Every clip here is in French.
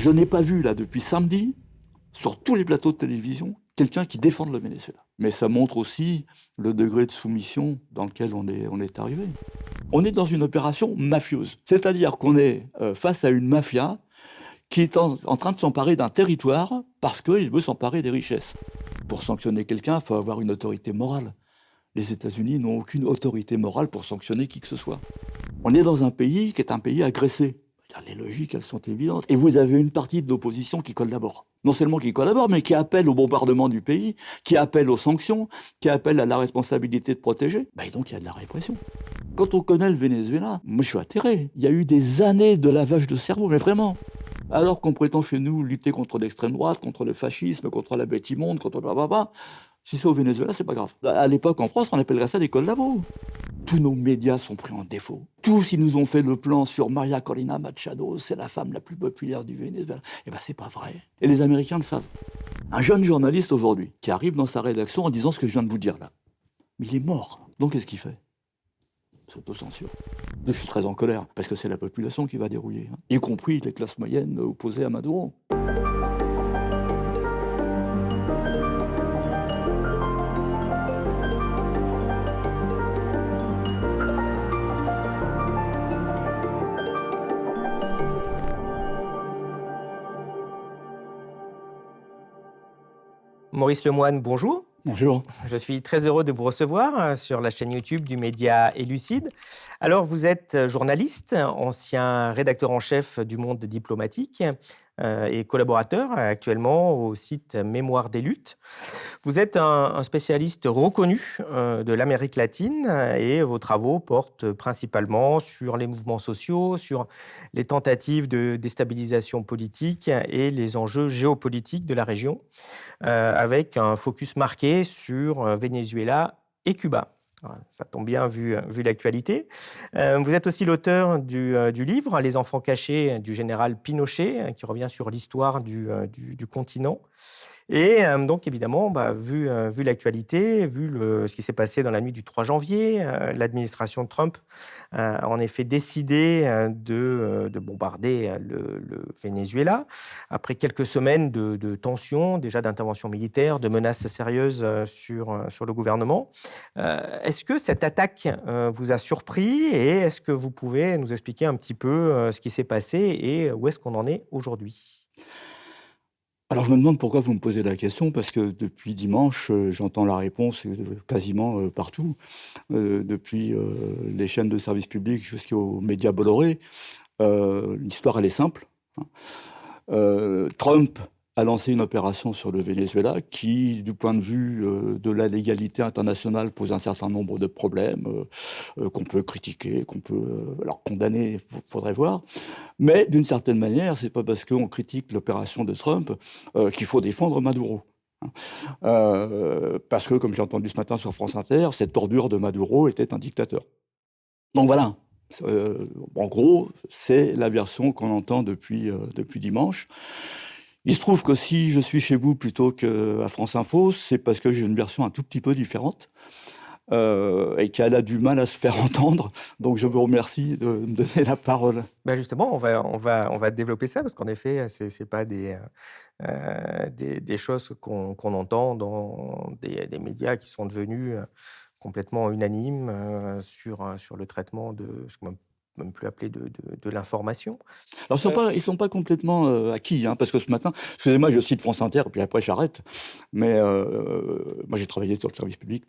Je n'ai pas vu, là, depuis samedi, sur tous les plateaux de télévision, quelqu'un qui défende le Venezuela. Mais ça montre aussi le degré de soumission dans lequel on est arrivé. On est dans une opération mafieuse. C'est-à-dire qu'on est face à une mafia qui est en train de s'emparer d'un territoire parce qu'il veut s'emparer des richesses. Pour sanctionner quelqu'un, il faut avoir une autorité morale. Les États-Unis n'ont aucune autorité morale pour sanctionner qui que ce soit. On est dans un pays qui est un pays agressé. Les logiques, elles sont évidentes. Et vous avez une partie de l'opposition qui collabore. Non seulement qui collabore, mais qui appelle au bombardement du pays, qui appelle aux sanctions, qui appelle à la responsabilité de protéger. Et donc il y a de la répression. Quand on connaît le Venezuela, moi je suis atterré. Il y a eu des années de lavage de cerveau, mais vraiment. Alors qu'on prétend chez nous lutter contre l'extrême droite, contre le fascisme, contre la bête immonde, contre blablabla. Si c'est au Venezuela, c'est pas grave. À l'époque, en France, on appellerait ça des collabos. Tous nos médias sont pris en défaut. Tous, ils nous ont fait le plan sur Maria Corina Machado, c'est la femme la plus populaire du Venezuela. Eh ben, c'est pas vrai. Et les Américains le savent. Un jeune journaliste aujourd'hui, qui arrive dans sa rédaction en disant ce que je viens de vous dire là, mais il est mort. Donc, qu'est-ce qu'il fait? S'autocensure. Je suis très en colère, parce que c'est la population qui va dérouiller, y compris les classes moyennes opposées à Maduro. Maurice Lemoine, bonjour. Bonjour. Je suis très heureux de vous recevoir sur la chaîne YouTube du média Élucide. Alors, vous êtes journaliste, ancien rédacteur en chef du Monde diplomatique et collaborateur actuellement au site Mémoire des luttes. Vous êtes un spécialiste reconnu de l'Amérique latine et vos travaux portent principalement sur les mouvements sociaux, sur les tentatives de déstabilisation politique et les enjeux géopolitiques de la région, avec un focus marqué sur Venezuela et Cuba. Ça tombe bien vu l'actualité. Vous êtes aussi l'auteur du livre « Les enfants cachés » du général Pinochet, qui revient sur l'histoire du continent. Et donc, évidemment, vu l'actualité, vu ce qui s'est passé dans la nuit du 3 janvier, l'administration de Trump a en effet décidé de bombarder le Venezuela. Après quelques semaines de tensions, déjà d'interventions militaires, de menaces sérieuses sur le gouvernement. Est-ce que cette attaque vous a surpris et est-ce que vous pouvez nous expliquer un petit peu ce qui s'est passé et où est-ce qu'on en est aujourd'hui ? Alors je me demande pourquoi vous me posez la question, parce que depuis dimanche, j'entends la réponse quasiment partout, depuis les chaînes de service public jusqu'aux médias Bolloré. L'histoire, elle est simple. Trump a lancé une opération sur le Venezuela qui, du point de vue de la légalité internationale, pose un certain nombre de problèmes qu'on peut critiquer, qu'on peut condamner, il faudrait voir. Mais d'une certaine manière, c'est pas parce qu'on critique l'opération de Trump qu'il faut défendre Maduro. Parce que, comme j'ai entendu ce matin sur France Inter, cette ordure de Maduro était un dictateur. Donc voilà. En gros, c'est la version qu'on entend depuis dimanche. Il se trouve que si je suis chez vous plutôt qu'à France Info, c'est parce que j'ai une version un tout petit peu différente et qu'elle a du mal à se faire entendre. Donc je vous remercie de me donner la parole. Justement, on va développer ça parce qu'en effet, c'est pas des choses qu'on entend dans des médias qui sont devenus complètement unanimes sur le traitement de ce qu'on même plus appeler de l'information. Alors, ils sont pas complètement acquis, parce que ce matin, excusez-moi, je cite France Inter, puis après j'arrête, mais moi j'ai travaillé sur le service public.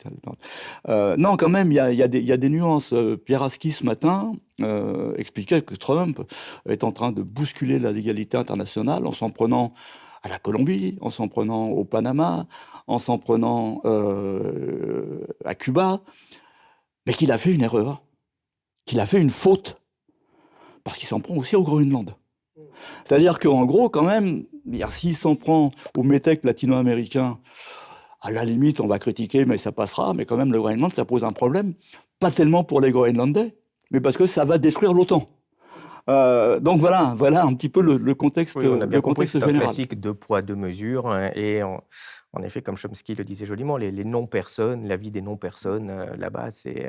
Non, quand même, il y a des nuances. Pierre Aski, ce matin, expliquait que Trump est en train de bousculer la légalité internationale en s'en prenant à la Colombie, en s'en prenant au Panama, en s'en prenant à Cuba, mais qu'il a fait une erreur, qu'il a fait une faute, parce qu'il s'en prend aussi au Groenland. C'est-à-dire qu'en gros, quand même, s'il s'en prend aux métèques latino-américains, à la limite, on va critiquer, mais ça passera, mais quand même, le Groenland, ça pose un problème, pas tellement pour les Groenlandais, mais parce que ça va détruire l'OTAN. Donc voilà un petit peu le contexte, oui, on a bien le compris contexte que c'est général. un classique 2 poids, 2 mesures, et En effet, comme Chomsky le disait joliment, les non-personnes, la vie des non-personnes, là-bas, ces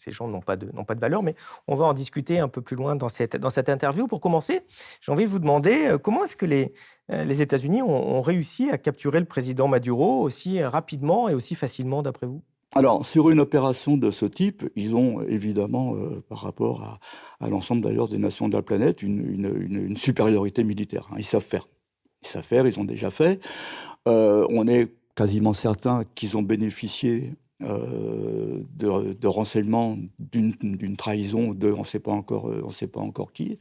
gens n'ont pas de valeur. Mais on va en discuter un peu plus loin dans cette interview. Pour commencer, j'ai envie de vous demander comment est-ce que les États-Unis ont réussi à capturer le président Maduro aussi rapidement et aussi facilement, d'après vous? Alors, sur une opération de ce type, ils ont évidemment, par rapport à l'ensemble d'ailleurs des nations de la planète, une supériorité militaire, hein. Ils savent faire. Ils savent faire, ils ont déjà fait. On est quasiment certain qu'ils ont bénéficié de renseignements d'une trahison de on ne sait pas encore qui.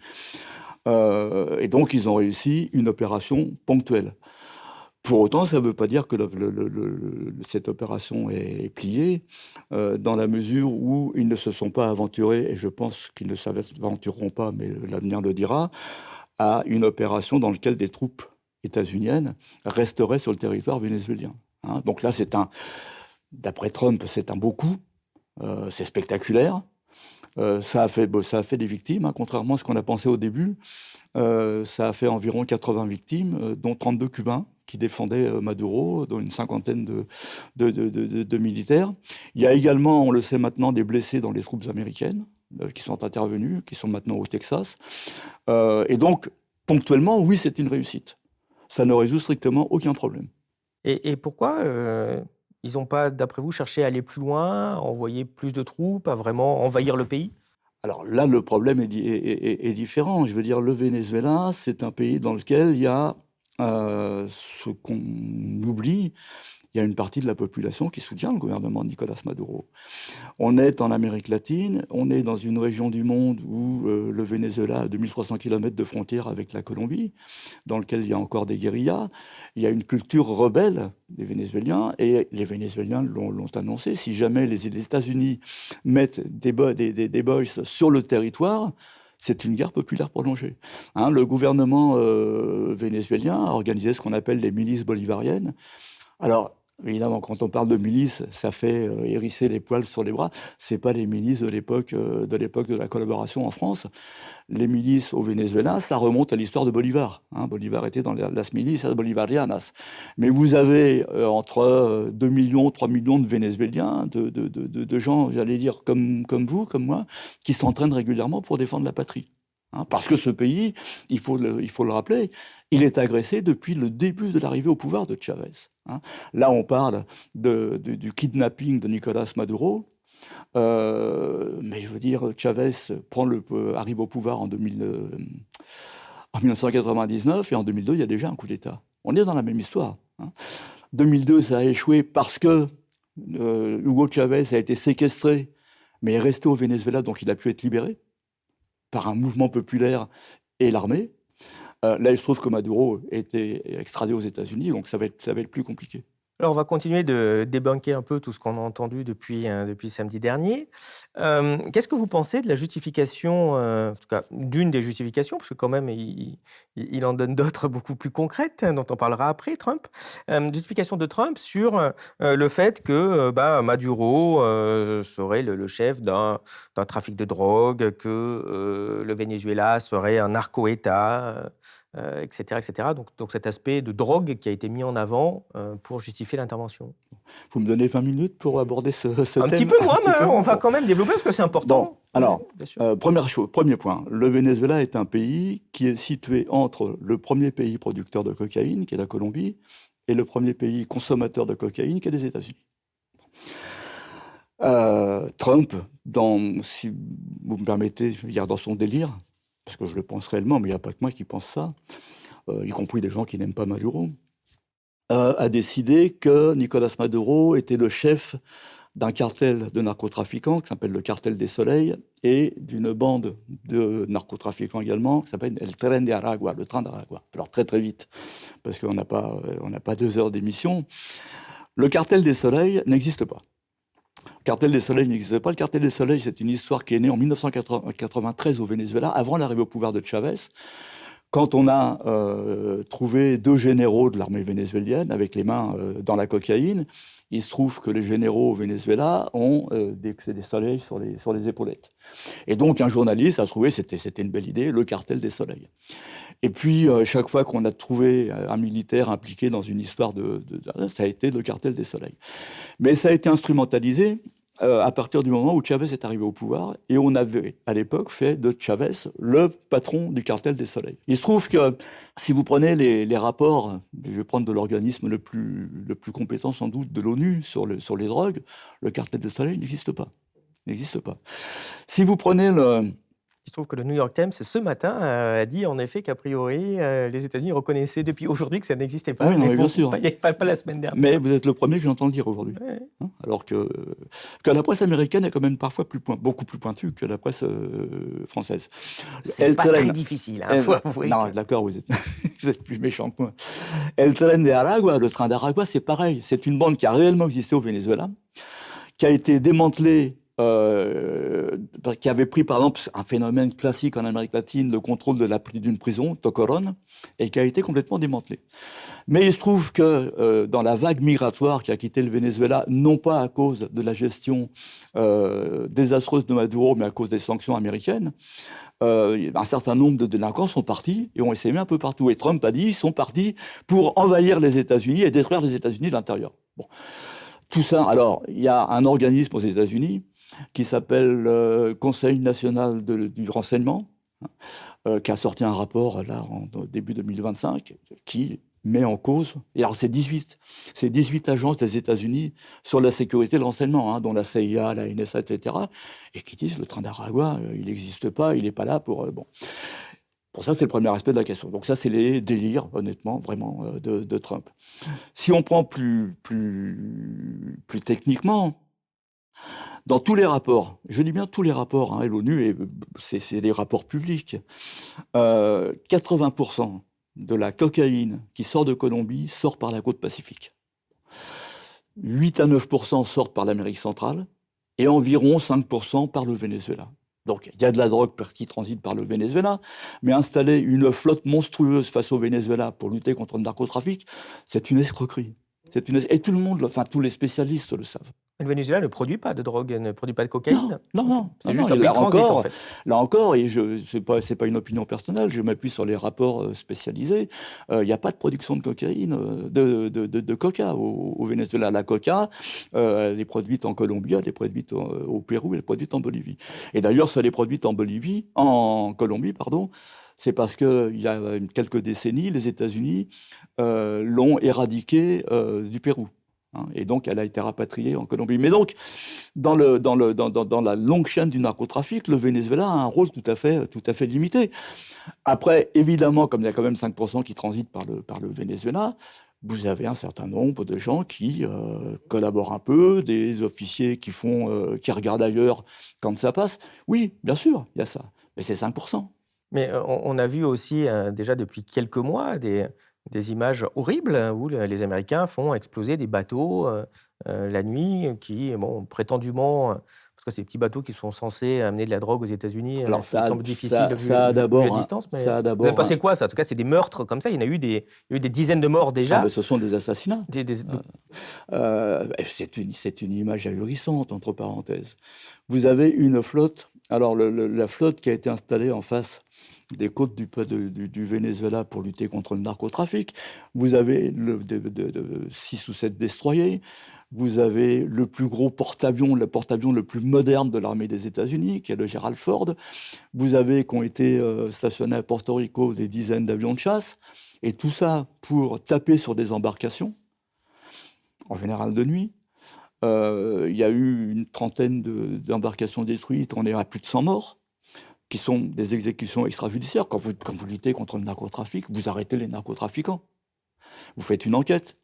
Et donc, ils ont réussi une opération ponctuelle. Pour autant, ça ne veut pas dire que cette opération est pliée, dans la mesure où ils ne se sont pas aventurés, et je pense qu'ils ne s'aventureront pas, mais l'avenir le dira, à une opération dans laquelle des troupes états-uniennes resteraient sur le territoire vénézuélien, hein. Donc là, d'après Trump, c'est un beau coup, c'est spectaculaire. Ça a fait des victimes, hein, contrairement à ce qu'on a pensé au début. Ça a fait environ 80 victimes, dont 32 Cubains qui défendaient Maduro, dont une cinquantaine de militaires. Il y a également, on le sait maintenant, des blessés dans les troupes américaines qui sont intervenues, qui sont maintenant au Texas. Et donc, ponctuellement, oui, c'est une réussite. Ça ne résout strictement aucun problème. Et pourquoi ils n'ont pas, d'après vous, cherché à aller plus loin, à envoyer plus de troupes, à vraiment envahir le pays? Alors là, le problème est différent. Je veux dire, le Venezuela, c'est un pays dans lequel il y a ce qu'on oublie, il y a une partie de la population qui soutient le gouvernement de Nicolas Maduro. On est en Amérique latine, on est dans une région du monde où le Venezuela a 2300 km de frontière avec la Colombie, dans lequel il y a encore des guérillas. Il y a une culture rebelle des Vénézuéliens, et les Vénézuéliens l'ont annoncé. Si jamais les États-Unis mettent des boys sur le territoire, c'est une guerre populaire prolongée, hein. Le gouvernement vénézuélien a organisé ce qu'on appelle les milices bolivariennes. Alors, évidemment, quand on parle de milices, ça fait hérisser les poils sur les bras. C'est pas les milices de l'époque de la collaboration en France. Les milices au Venezuela, ça remonte à l'histoire de Bolivar, hein. Bolivar était dans las milicias bolivarianas. Mais vous avez entre 2 millions, 3 millions de Vénézuéliens, de gens, j'allais dire, comme vous, comme moi, qui s'entraînent régulièrement pour défendre la patrie, hein. Parce que ce pays, il faut le rappeler, il est agressé depuis le début de l'arrivée au pouvoir de Chavez, hein. Là, on parle du kidnapping de Nicolas Maduro. Mais je veux dire, Chavez arrive au pouvoir en 1999, et en 2002, il y a déjà un coup d'État. On est dans la même histoire, hein. 2002, ça a échoué parce que Hugo Chavez a été séquestré, mais est resté au Venezuela, donc il a pu être libéré par un mouvement populaire et l'armée. Là, il se trouve que Maduro était extradé aux États-Unis, donc ça va être plus compliqué. Alors, on va continuer de débunker un peu tout ce qu'on a entendu depuis samedi dernier. Qu'est-ce que vous pensez de la justification, en tout cas d'une des justifications, parce que quand même il en donne d'autres beaucoup plus concrètes, hein, dont on parlera après, Trump. Justification de Trump sur le fait que Maduro serait le chef d'un trafic de drogue, que le Venezuela serait un narco-État, etc., etc. Donc cet aspect de drogue qui a été mis en avant pour justifier l'intervention. Vous me donnez 20 minutes pour aborder ce Un thème? petit peu moins, mais on va Bon. quand même développer parce que c'est important. Bon, alors, Oui, bien sûr. premier point. Le Venezuela est un pays qui est situé entre le premier pays producteur de cocaïne, qui est la Colombie, et le premier pays consommateur de cocaïne, qui est les États-Unis. Trump, si vous me permettez, je veux dire dans son délire, parce que je le pense réellement, mais il n'y a pas que moi qui pense ça, y compris des gens qui n'aiment pas Maduro, a décidé que Nicolas Maduro était le chef d'un cartel de narcotrafiquants qui s'appelle le Cartel des Soleils, et d'une bande de narcotrafiquants également qui s'appelle El Tren de Aragua, le train d'Aragua. Alors très très vite, parce qu'on n'a pas 2 heures d'émission. Le Cartel des Soleils n'existe pas. Le Cartel des Soleils n'existe pas. Le Cartel des Soleils, c'est une histoire qui est née en 1993 au Venezuela, avant l'arrivée au pouvoir de Chavez, quand on a trouvé 2 généraux de l'armée vénézuélienne avec les mains dans la cocaïne. Il se trouve que les généraux au Venezuela ont des soleils sur les épaulettes. Et donc un journaliste a trouvé, c'était une belle idée, le Cartel des Soleils. Et puis, chaque fois qu'on a trouvé un militaire impliqué dans une histoire ça a été le cartel des Soleils. Mais ça a été instrumentalisé à partir du moment où Chavez est arrivé au pouvoir, et on avait, à l'époque, fait de Chavez le patron du cartel des Soleils. Il se trouve que, si vous prenez les rapports, je vais prendre de l'organisme le plus compétent sans doute de l'ONU sur les drogues, le cartel des Soleils n'existe pas. N'existe pas. Si vous prenez Il se trouve que le New York Times, ce matin, a dit en effet qu'a priori, les États-Unis reconnaissaient depuis aujourd'hui que ça n'existait pas. Oui, non, mais bien sûr. Il n'y avait pas la semaine dernière. Mais vous êtes le premier que j'entends le dire aujourd'hui. Ouais. Hein, alors que la presse américaine est quand même parfois beaucoup plus pointue que la presse française. C'est pas très difficile, hein, faut avouer. Non, d'accord, vous êtes plus méchant que moi. El Tren de Aragua, le train d'Aragua, c'est pareil. C'est une bande qui a réellement existé au Venezuela, qui a été démantelée, qui avait pris, par exemple, un phénomène classique en Amérique latine, le contrôle d'une prison, Tocorón, et qui a été complètement démantelée. Mais il se trouve que dans la vague migratoire qui a quitté le Venezuela, non pas à cause de la gestion désastreuse de Maduro, mais à cause des sanctions américaines, un certain nombre de délinquants sont partis et ont essaimé un peu partout. Et Trump a dit qu'ils sont partis pour envahir les États-Unis et détruire les États-Unis de l'intérieur. Bon. Tout ça, alors, il y a un organisme aux États-Unis qui s'appelle le Conseil national du renseignement, qui a sorti un rapport là en début 2025, qui met en cause, et alors c'est 18 agences des États-Unis sur la sécurité et le renseignement, hein, dont la CIA, la NSA, etc., et qui disent le train d'Aragua, il n'existe pas, il n'est pas là pour... bon. Pour ça, c'est le premier aspect de la question. Donc ça, c'est les délires, honnêtement, vraiment, de Trump. Si on prend plus techniquement, dans tous les rapports, je dis bien tous les rapports, hein, et l'ONU, c'est des rapports publics, 80% de la cocaïne qui sort de Colombie sort par la côte pacifique. 8 à 9% sortent par l'Amérique centrale et environ 5% par le Venezuela. Donc il y a de la drogue qui transite par le Venezuela, mais installer une flotte monstrueuse face au Venezuela pour lutter contre le narcotrafic, c'est une escroquerie. Et tout le monde, enfin tous les spécialistes le savent. Le Venezuela ne produit pas de drogue, ne produit pas de cocaïne. Non. C'est juste un pays de transit, en fait. Là encore, et c'est pas une opinion personnelle, je m'appuie sur les rapports spécialisés, il n'y a pas de production de cocaïne, de coca au Venezuela. La coca, elle est produite en Colombie, elle est produite au Pérou, elle est produite en Bolivie. Et d'ailleurs, si elle est produite en Colombie, c'est parce qu'il y a quelques décennies, les États-Unis l'ont éradiquée du Pérou. Et donc, elle a été rapatriée en Colombie. Mais donc, dans la longue chaîne du narcotrafic, le Venezuela a un rôle tout à fait limité. Après, évidemment, comme il y a quand même 5% qui transitent par le Venezuela, vous avez un certain nombre de gens qui collaborent un peu, des officiers qui regardent ailleurs quand ça passe. Oui, bien sûr, il y a ça. Mais c'est 5%. Mais on a vu aussi, déjà depuis quelques mois, des images horribles où les Américains font exploser des bateaux la nuit qui, prétendument, parce que ces petits bateaux qui sont censés amener de la drogue aux États-Unis, alors ça semble difficile vu la distance. Mais vous avez passé quoi? En tout cas, c'est des meurtres comme ça. Il y en a eu des dizaines de morts déjà. Ah ben, ce sont des assassinats. C'est une image ahurissante, entre parenthèses. Vous avez une flotte. Alors, la flotte qui a été installée en face des côtes du Venezuela pour lutter contre le narcotrafic. Vous avez 6 ou 7 destroyers. Vous avez le plus gros porte-avions, le porte-avions le plus moderne de l'armée des États-Unis, qui est le Gerald Ford. Vous avez, qui ont été stationnés à Porto Rico, des dizaines d'avions de chasse. Et tout ça pour taper sur des embarcations, en général de nuit. Il y a eu une trentaine d'embarcations détruites. On est à plus de 100 morts, qui sont des exécutions extrajudiciaires. Quand vous luttez contre le narcotrafic, vous arrêtez les narcotrafiquants. Vous faites une enquête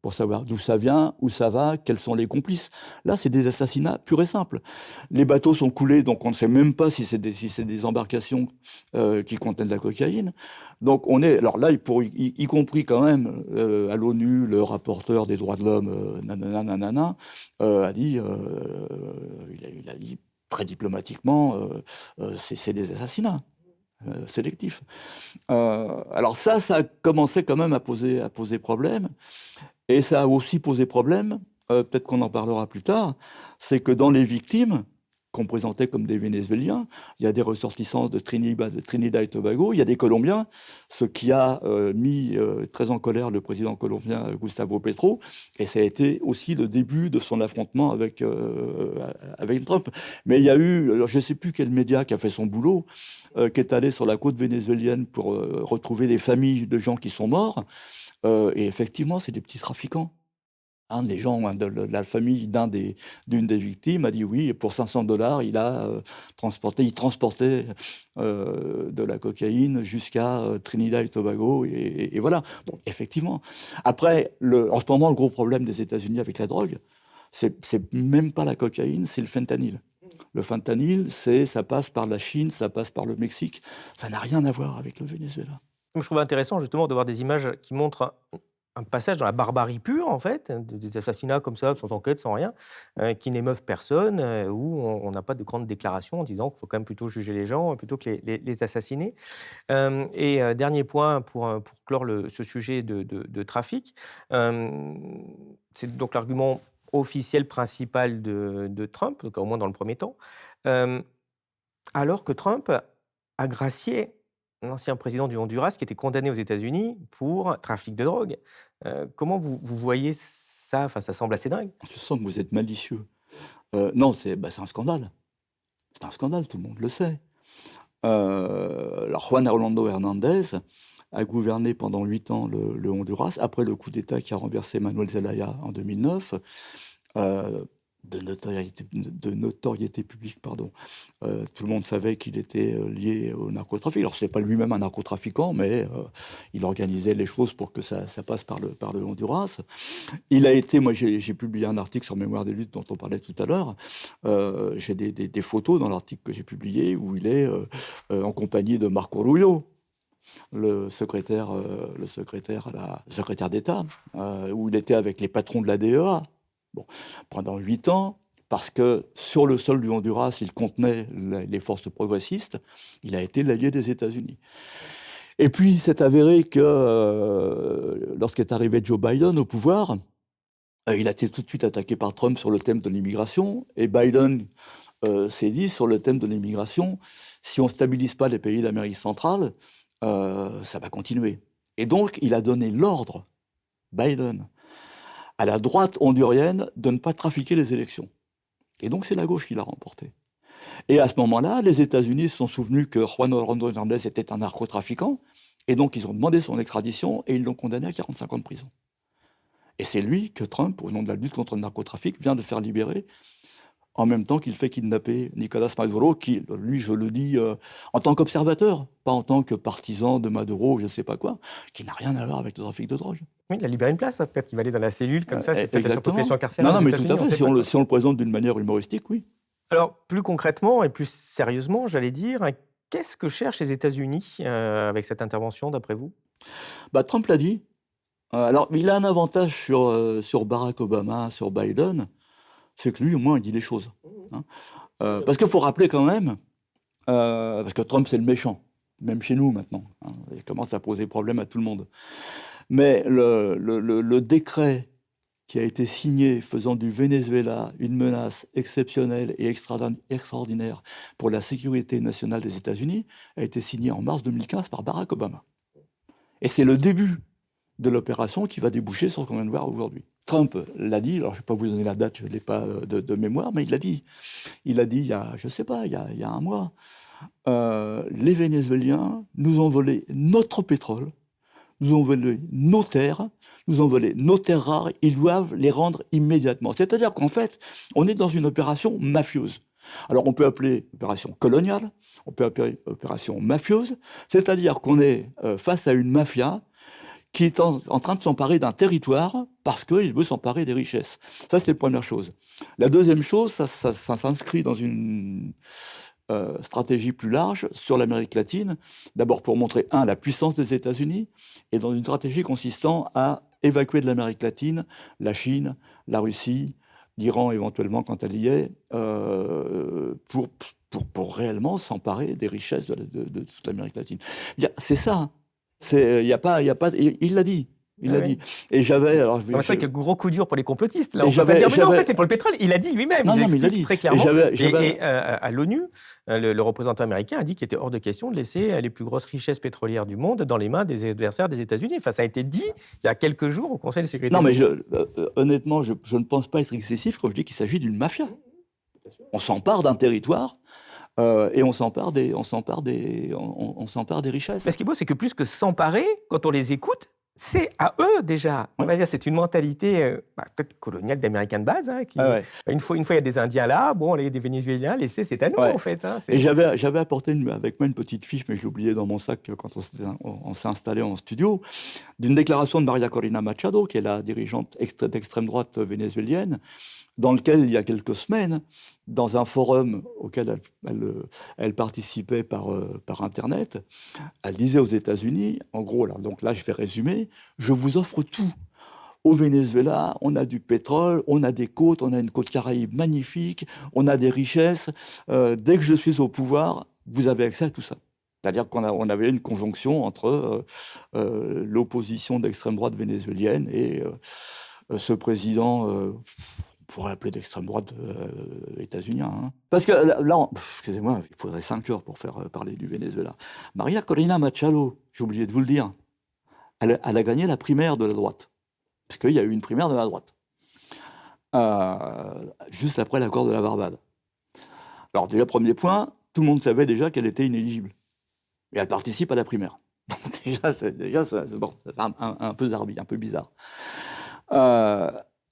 pour savoir d'où ça vient, où ça va, quels sont les complices. Là, c'est des assassinats purs et simples. Les bateaux sont coulés, donc on ne sait même pas si c'est des embarcations qui contiennent de la cocaïne. Donc on est... Alors là, y compris quand même à l'ONU, le rapporteur des droits de l'homme, a dit... il a dit très diplomatiquement, c'est des assassinats sélectifs. Alors ça a commencé quand même à poser problème. Et ça a aussi posé problème, peut-être qu'on en parlera plus tard, c'est que dans les victimes, qu'on présentait comme des Vénézuéliens. Il y a des ressortissants de Trinidad et Tobago, il y a des Colombiens, ce qui a mis très en colère le président colombien Gustavo Petro, et ça a été aussi le début de son affrontement avec Trump. Mais il y a eu, alors je ne sais plus quel média qui a fait son boulot, qui est allé sur la côte vénézuélienne pour retrouver des familles de gens qui sont morts, et effectivement, c'est des petits trafiquants. Les gens de la famille d'une des victimes a dit oui, pour 500 $, il transportait de la cocaïne jusqu'à Trinidad et Tobago, et voilà. Donc effectivement. Après, en ce moment, le gros problème des États-Unis avec la drogue, c'est même pas la cocaïne, c'est le fentanyl. Le fentanyl, ça passe par la Chine, ça passe par le Mexique. Ça n'a rien à voir avec le Venezuela. Je trouve intéressant justement de voir des images qui montrent un passage dans la barbarie pure, en fait, des assassinats comme ça, sans enquête, sans rien, qui n'émeuvent personne, où on n'a pas de grandes déclarations en disant qu'il faut quand même plutôt juger les gens plutôt que les assassiner. Dernier point pour clore ce sujet de trafic, c'est donc l'argument officiel principal de Trump, donc au moins dans le premier temps, euh, alors que Trump a gracié l'ancien président du Honduras qui était condamné aux États-Unis pour trafic de drogue. Comment vous voyez ça? Enfin, ça semble assez dingue. Je sens que vous êtes malicieux. Non, c'est un scandale. C'est un scandale, tout le monde le sait. Alors Juan Orlando Hernandez a gouverné pendant 8 ans le Honduras, après le coup d'État qui a renversé Manuel Zelaya en 2009. De notoriété publique, pardon. Tout le monde savait qu'il était lié au narcotrafic. Alors, ce n'est pas lui-même un narcotrafiquant, mais il organisait les choses pour que ça passe par le Honduras. Il a été, moi j'ai publié un article sur Mémoire des luttes dont on parlait tout à l'heure. J'ai des photos dans l'article que j'ai publié où il est en compagnie de Marco Rubio, le secrétaire d'État, où il était avec les patrons de la DEA. Bon, pendant 8 ans, parce que sur le sol du Honduras, il contenait les forces progressistes, il a été l'allié des États-Unis. Et puis, il s'est avéré que lorsqu'est arrivé Joe Biden au pouvoir, il a été tout de suite attaqué par Trump sur le thème de l'immigration, et Biden s'est dit, sur le thème de l'immigration, si on ne stabilise pas les pays d'Amérique centrale, ça va continuer. Et donc, il a donné l'ordre, Biden, à la droite hondurienne de ne pas trafiquer les élections. Et donc, c'est la gauche qui l'a remporté. Et à ce moment-là, les États-Unis se sont souvenus que Juan Orlando Hernandez était un narcotrafiquant, et donc ils ont demandé son extradition, et ils l'ont condamné à 45 ans de prison. Et c'est lui que Trump, au nom de la lutte contre le narcotrafic, vient de faire libérer, en même temps qu'il fait kidnapper Nicolas Maduro, qui, lui, je le dis en tant qu'observateur, pas en tant que partisan de Maduro, je ne sais pas quoi, qui n'a rien à voir avec le trafic de drogue. Oui, il a libéré une place, peut-être qu'il va aller dans la cellule, comme ça, c'est peut-être la Exactement. surpopulation carcérale. Non, mais tout à fait, si on le présente d'une manière humoristique, oui. Alors, plus concrètement et plus sérieusement, j'allais dire, qu'est-ce que cherchent les États-Unis avec cette intervention, d'après vous? Trump l'a dit. Alors, il a un avantage sur Barack Obama, sur Biden, c'est que lui, au moins, il dit les choses. Hein. Parce qu'il faut rappeler quand même, parce que Trump, c'est le méchant, même chez nous maintenant. Hein, il commence à poser problème à tout le monde. Mais le décret qui a été signé faisant du Venezuela une menace exceptionnelle et extraordinaire pour la sécurité nationale des États-Unis a été signé en mars 2015 par Barack Obama. Et c'est le début de l'opération qui va déboucher sur ce qu'on vient de voir aujourd'hui. Trump l'a dit, alors je ne vais pas vous donner la date, je ne l'ai pas de mémoire, mais il l'a dit. Il a dit il y a, je ne sais pas, il y a un mois, les Vénézuéliens nous ont volé notre pétrole, nous ont volé nos terres, nous ont volé nos terres rares, ils doivent les rendre immédiatement. C'est-à-dire qu'en fait, on est dans une opération mafieuse. Alors on peut appeler opération coloniale, on peut appeler opération mafieuse, c'est-à-dire qu'on est face à une mafia qui est en train de s'emparer d'un territoire parce qu'il veut s'emparer des richesses. Ça, c'est la première chose. La deuxième chose, ça s'inscrit dans une stratégie plus large sur l'Amérique latine, d'abord pour montrer, la puissance des États-Unis, et dans une stratégie consistant à évacuer de l'Amérique latine la Chine, la Russie, l'Iran éventuellement quand elle y est, pour réellement s'emparer des richesses de toute l'Amérique latine. C'est ça. Il l'a dit. Il l'a dit. Et j'avais... Alors, c'est vrai que gros coup dur pour les complotistes. Là, Et on peut pas dire, mais non, en j'avais- fait, c'est pour le pétrole. Il a dit lui-même. Non, il non, mais il l'a explique dit. très Et clairement. j'avais- À l'ONU, le représentant américain a dit qu'il était hors de question de laisser les plus grosses richesses pétrolières du monde dans les mains des adversaires des États-Unis. Enfin, ça a été dit il y a quelques jours au Conseil de sécurité. Non, mais honnêtement, je ne pense pas être excessif quand je dis qu'il s'agit d'une mafia. On s'empare d'un territoire et on s'empare des richesses. Mais ce qui est beau, c'est que plus que s'emparer, quand on les écoute, c'est à eux déjà. On va dire, c'est une mentalité peut-être coloniale d'Américains de base. Une fois, il y a des Indiens là, bon, il y a des Vénézuéliens, laissez, c'est à nous en fait. Et j'avais apporté avec moi une petite fiche, mais je l'ai oubliée dans mon sac quand on s'est installé en studio, d'une déclaration de Maria Corina Machado, qui est la dirigeante d'extrême droite vénézuélienne, dans lequel, il y a quelques semaines, dans un forum auquel elle participait par Internet, elle disait aux États-Unis, en gros, donc là je vais résumer, je vous offre tout. Au Venezuela, on a du pétrole, on a des côtes, on a une côte caraïbe magnifique, on a des richesses. Dès que je suis au pouvoir, vous avez accès à tout ça. C'est-à-dire qu'on avait une conjonction entre l'opposition d'extrême droite vénézuélienne et ce président... on pourrait l'appeler d'extrême droite états-unien. Hein. Parce que là, excusez-moi, il faudrait 5 heures pour faire parler du Venezuela. Maria Corina Machado, j'ai oublié de vous le dire, elle a gagné la primaire de la droite. Parce qu'il y a eu une primaire de la droite. Juste après l'accord de la Barbade. Alors déjà, premier point, tout le monde savait déjà qu'elle était inéligible. Et elle participe à la primaire. déjà, c'est bon, un peu zarbi, un peu bizarre.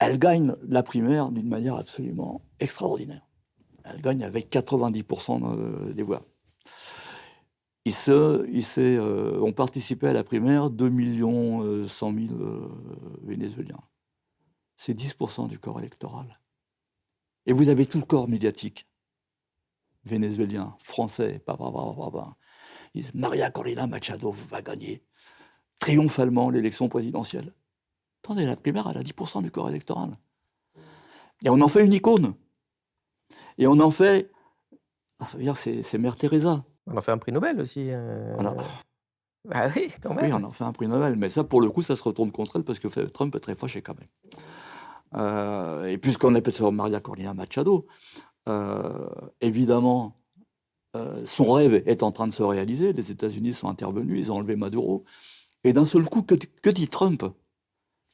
Elle gagne la primaire d'une manière absolument extraordinaire. Elle gagne avec 90% des voix. Ont participé à la primaire 2 100 000 Vénézuéliens. C'est 10% du corps électoral. Et vous avez tout le corps médiatique vénézuélien, français, Maria Corina Machado va gagner triomphalement l'élection présidentielle. Attendez, la primaire, elle a 10% du corps électoral. Et on en fait une icône. Et on en fait... C'est Mère Teresa. On en fait un prix Nobel aussi. Ah oui, quand même. Oui, on en fait un prix Nobel. Mais ça, pour le coup, ça se retourne contre elle parce que Trump est très fâché quand même. Et puisqu'on appelle ça Maria Corina Machado, évidemment, son rêve est en train de se réaliser. Les États-Unis sont intervenus, ils ont enlevé Maduro. Et d'un seul coup, que dit Trump?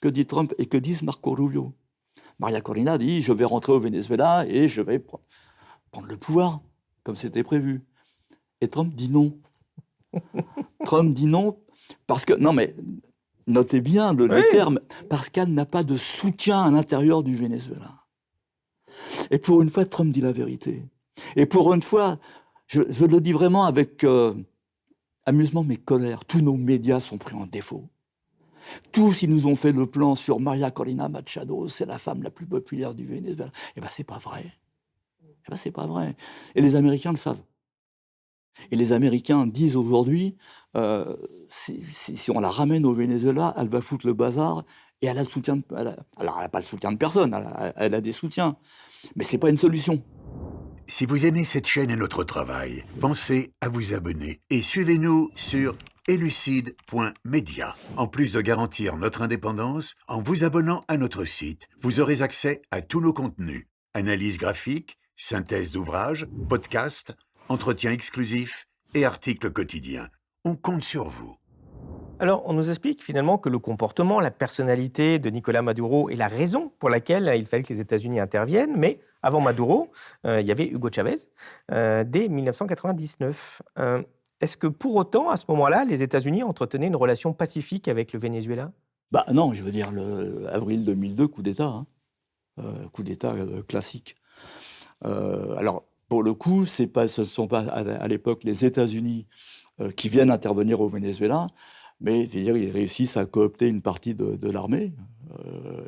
Que dit Trump et que disent Marco Rubio? Maria Corina dit, je vais rentrer au Venezuela et je vais prendre le pouvoir, comme c'était prévu. Et Trump dit non. Trump dit non parce que... Non, mais notez bien le terme. Parce qu'elle n'a pas de soutien à l'intérieur du Venezuela. Et pour une fois, Trump dit la vérité. Et pour une fois, je le dis vraiment avec amusement mais colère, tous nos médias sont pris en défaut. Tous, ils nous ont fait le plan sur Maria Corina Machado, c'est la femme la plus populaire du Venezuela. Eh bien, c'est pas vrai. C'est pas vrai. Et les Américains le savent. Et les Américains disent aujourd'hui, si on la ramène au Venezuela, elle va foutre le bazar et elle a le soutien. Alors, elle n'a pas le soutien de personne, elle a des soutiens. Mais c'est pas une solution. Si vous aimez cette chaîne et notre travail, pensez à vous abonner et suivez-nous sur elucide.media. En plus de garantir notre indépendance, en vous abonnant à notre site, vous aurez accès à tous nos contenus, analyses graphiques, synthèse d'ouvrages, podcasts, entretiens exclusifs et articles quotidiens. On compte sur vous. Alors, on nous explique finalement que le comportement, la personnalité de Nicolás Maduro est la raison pour laquelle il fallait que les États-Unis interviennent. Mais avant Maduro, il y avait Hugo Chavez dès 1999. Est-ce que pour autant, à ce moment-là, les États-Unis entretenaient une relation pacifique avec le Venezuela? Bah non, je veux dire, avril 2002, coup d'État. Coup d'État classique. Alors, pour le coup, ce ne sont pas à l'époque les États-Unis qui viennent intervenir au Venezuela, mais c'est-à-dire ils réussissent à coopter une partie de l'armée.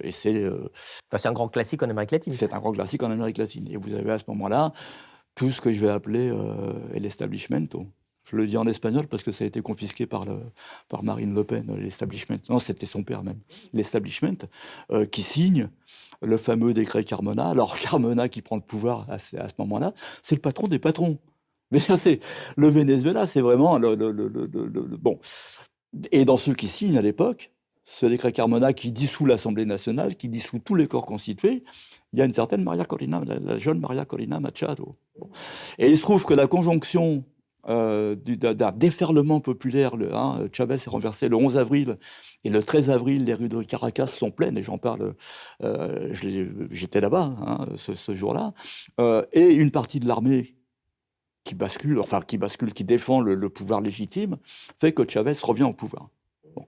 Et c'est un grand classique en Amérique latine. C'est un grand classique en Amérique latine. Et vous avez à ce moment-là tout ce que je vais appeler l'establishmento. Je le dis en espagnol parce que ça a été confisqué par Marine Le Pen, l'establishment. Non, c'était son père même. L'establishment qui signe le fameux décret Carmona. Alors Carmona qui prend le pouvoir à ce moment-là, c'est le patron des patrons. Mais le Venezuela, c'est vraiment bon. Et dans ceux qui signent à l'époque, ce décret Carmona qui dissout l'Assemblée nationale, qui dissout tous les corps constitués, il y a une certaine Maria Corina, la jeune Maria Corina Machado. Bon. Et il se trouve que la conjonction d'un déferlement populaire, Chavez est renversé le 11 avril, et le 13 avril, les rues de Caracas sont pleines, et j'en parle, j'étais là-bas ce jour-là, et une partie de l'armée qui bascule, qui défend le pouvoir légitime, fait que Chavez revient au pouvoir. Bon.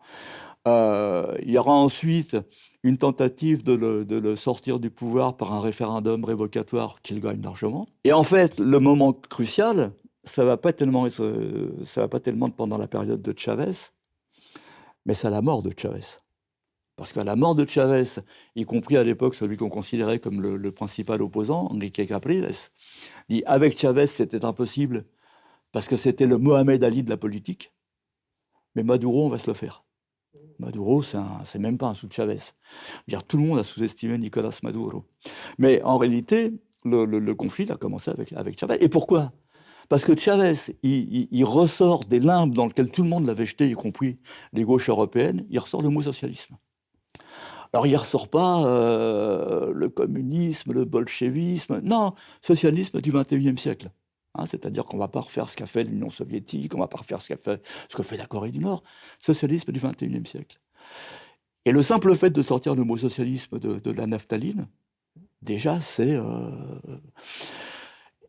Il y aura ensuite une tentative de le sortir du pouvoir par un référendum révocatoire qu'il gagne largement. Et en fait, le moment crucial, ça va pas tellement pendant la période de Chavez, mais c'est à la mort de Chavez. Parce qu'à la mort de Chavez, y compris à l'époque celui qu'on considérait comme le principal opposant, Enrique Capriles, dit avec Chavez c'était impossible parce que c'était le Mohamed Ali de la politique, mais Maduro on va se le faire. Maduro, c'est même pas un sous de Chavez. Dire, tout le monde a sous-estimé Nicolas Maduro. Mais en réalité, le conflit il a commencé avec Chavez. Et pourquoi ? Parce que Chavez, il ressort des limbes dans lesquelles tout le monde l'avait jeté, y compris les gauches européennes, il ressort le mot socialisme. Alors il ne ressort pas le communisme, le bolchevisme, non, socialisme du XXIe siècle. C'est-à-dire qu'on ne va pas refaire ce qu'a fait l'Union soviétique, on ne va pas refaire ce que fait la Corée du Nord. Socialisme du XXIe siècle. Et le simple fait de sortir le mot socialisme de la naphtaline, déjà, c'est...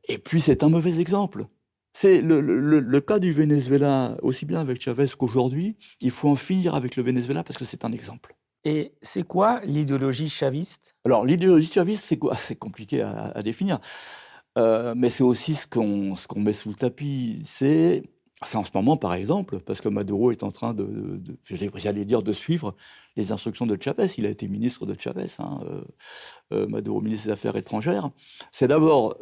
Et puis, c'est un mauvais exemple. C'est le cas du Venezuela, aussi bien avec Chavez qu'aujourd'hui, il faut en finir avec le Venezuela parce que c'est un exemple. Et c'est quoi l'idéologie chaviste ? Alors, l'idéologie chaviste, c'est quoi ? C'est compliqué à définir. Mais c'est aussi ce qu'on met sous le tapis. C'est en ce moment, par exemple, parce que Maduro est en train j'allais dire, de suivre les instructions de Chavez. Il a été ministre de Chavez, Maduro, ministre des Affaires étrangères. C'est d'abord,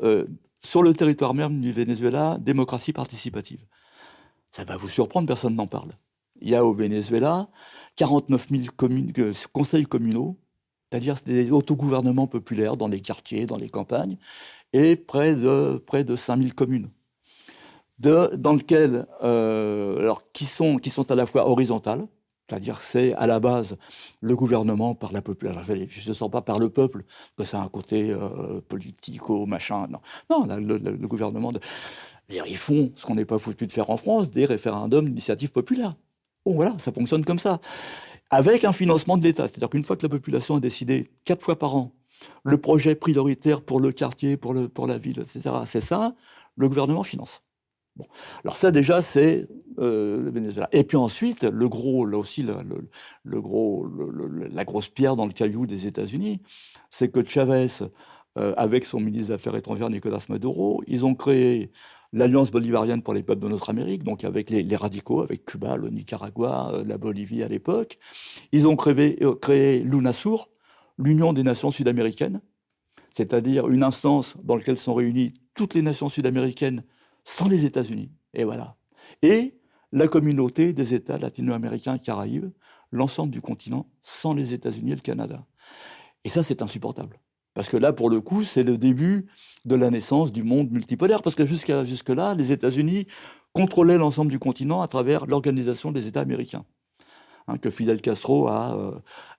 sur le territoire même du Venezuela, démocratie participative. Ça va vous surprendre, personne n'en parle. Il y a au Venezuela 49 000 conseils communaux, c'est-à-dire des autogouvernements populaires dans les quartiers, dans les campagnes, et près de 5000 communes, dans lesquelles, qui sont à la fois horizontales, c'est-à-dire c'est à la base le gouvernement par la population, je ne sens pas par le peuple, que ça a un côté politico, machin, non, le gouvernement, ils font ce qu'on n'est pas foutu de faire en France, des référendums d'initiative populaire. Bon voilà, ça fonctionne comme ça, avec un financement de l'État, c'est-à-dire qu'une fois que la population a décidé 4 fois par an, le projet prioritaire pour le quartier, pour la ville, etc. C'est ça, le gouvernement finance. Bon. Alors ça déjà, c'est le Venezuela. Et puis ensuite, le gros, là aussi, la grosse pierre dans le caillou des États-Unis, c'est que Chavez, avec son ministre des Affaires étrangères, Nicolas Maduro, ils ont créé l'Alliance bolivarienne pour les peuples de notre Amérique, donc avec les radicaux, avec Cuba, le Nicaragua, la Bolivie à l'époque. Ils ont créé l'UNASUR, l'Union des nations sud-américaines, c'est-à-dire une instance dans laquelle sont réunies toutes les nations sud-américaines sans les États-Unis. Et voilà. Et la communauté des États latino-américains et caraïbes, l'ensemble du continent, sans les États-Unis et le Canada. Et ça, c'est insupportable. Parce que là, pour le coup, c'est le début de la naissance du monde multipolaire. Parce que jusque-là, les États-Unis contrôlaient l'ensemble du continent à travers l'Organisation des États américains, que Fidel Castro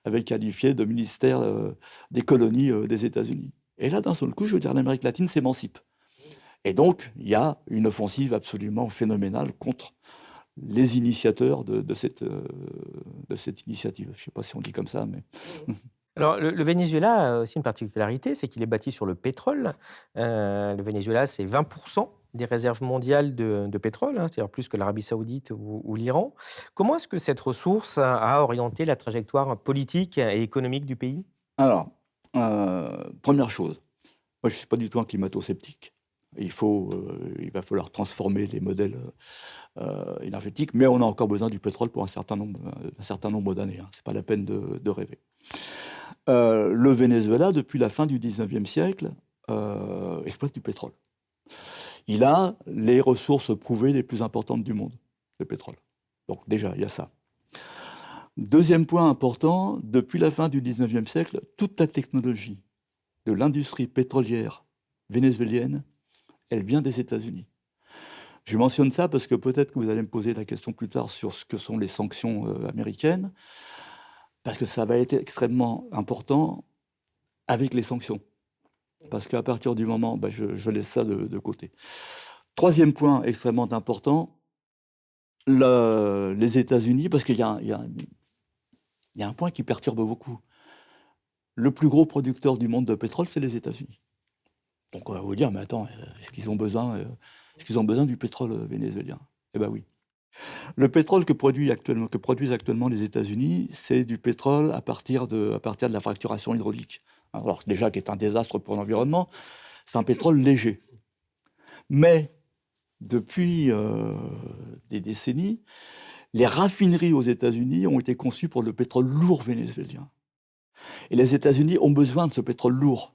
avait qualifié de ministère des colonies des États-Unis. Et là, d'un seul coup, je veux dire, l'Amérique latine s'émancipe. Et donc, il y a une offensive absolument phénoménale contre les initiateurs de cette initiative. Je ne sais pas si on dit comme ça, mais... Alors, le Venezuela a aussi une particularité, c'est qu'il est bâti sur le pétrole. Le Venezuela, c'est 20% des réserves mondiales de pétrole, c'est-à-dire plus que l'Arabie Saoudite ou l'Iran. Comment est-ce que cette ressource a orienté la trajectoire politique et économique du pays ? Alors, première chose, moi je ne suis pas du tout un climato-sceptique. Il va falloir transformer les modèles énergétiques, mais on a encore besoin du pétrole pour un certain nombre d'années. Ce n'est pas la peine de rêver. Le Venezuela, depuis la fin du 19e siècle, exploite du pétrole. Il a les ressources prouvées les plus importantes du monde, le pétrole. Donc déjà, il y a ça. Deuxième point important, depuis la fin du 19e siècle, toute la technologie de l'industrie pétrolière vénézuélienne, elle vient des États-Unis. Je mentionne ça parce que peut-être que vous allez me poser la question plus tard sur ce que sont les sanctions américaines. Parce que ça va être extrêmement important avec les sanctions. Parce qu'à partir du moment, je laisse ça de côté. Troisième point extrêmement important, les États-Unis, parce qu'il y a un point qui perturbe beaucoup. Le plus gros producteur du monde de pétrole, c'est les États-Unis. Donc on va vous dire, mais attends, est-ce qu'ils ont besoin du pétrole vénézuélien? Eh bien oui. Le pétrole que produisent actuellement les États-Unis, c'est du pétrole à partir de la fracturation hydraulique. Alors déjà, qui est un désastre pour l'environnement, c'est un pétrole léger. Mais depuis des décennies, les raffineries aux États-Unis ont été conçues pour le pétrole lourd vénézuélien. Et les États-Unis ont besoin de ce pétrole lourd.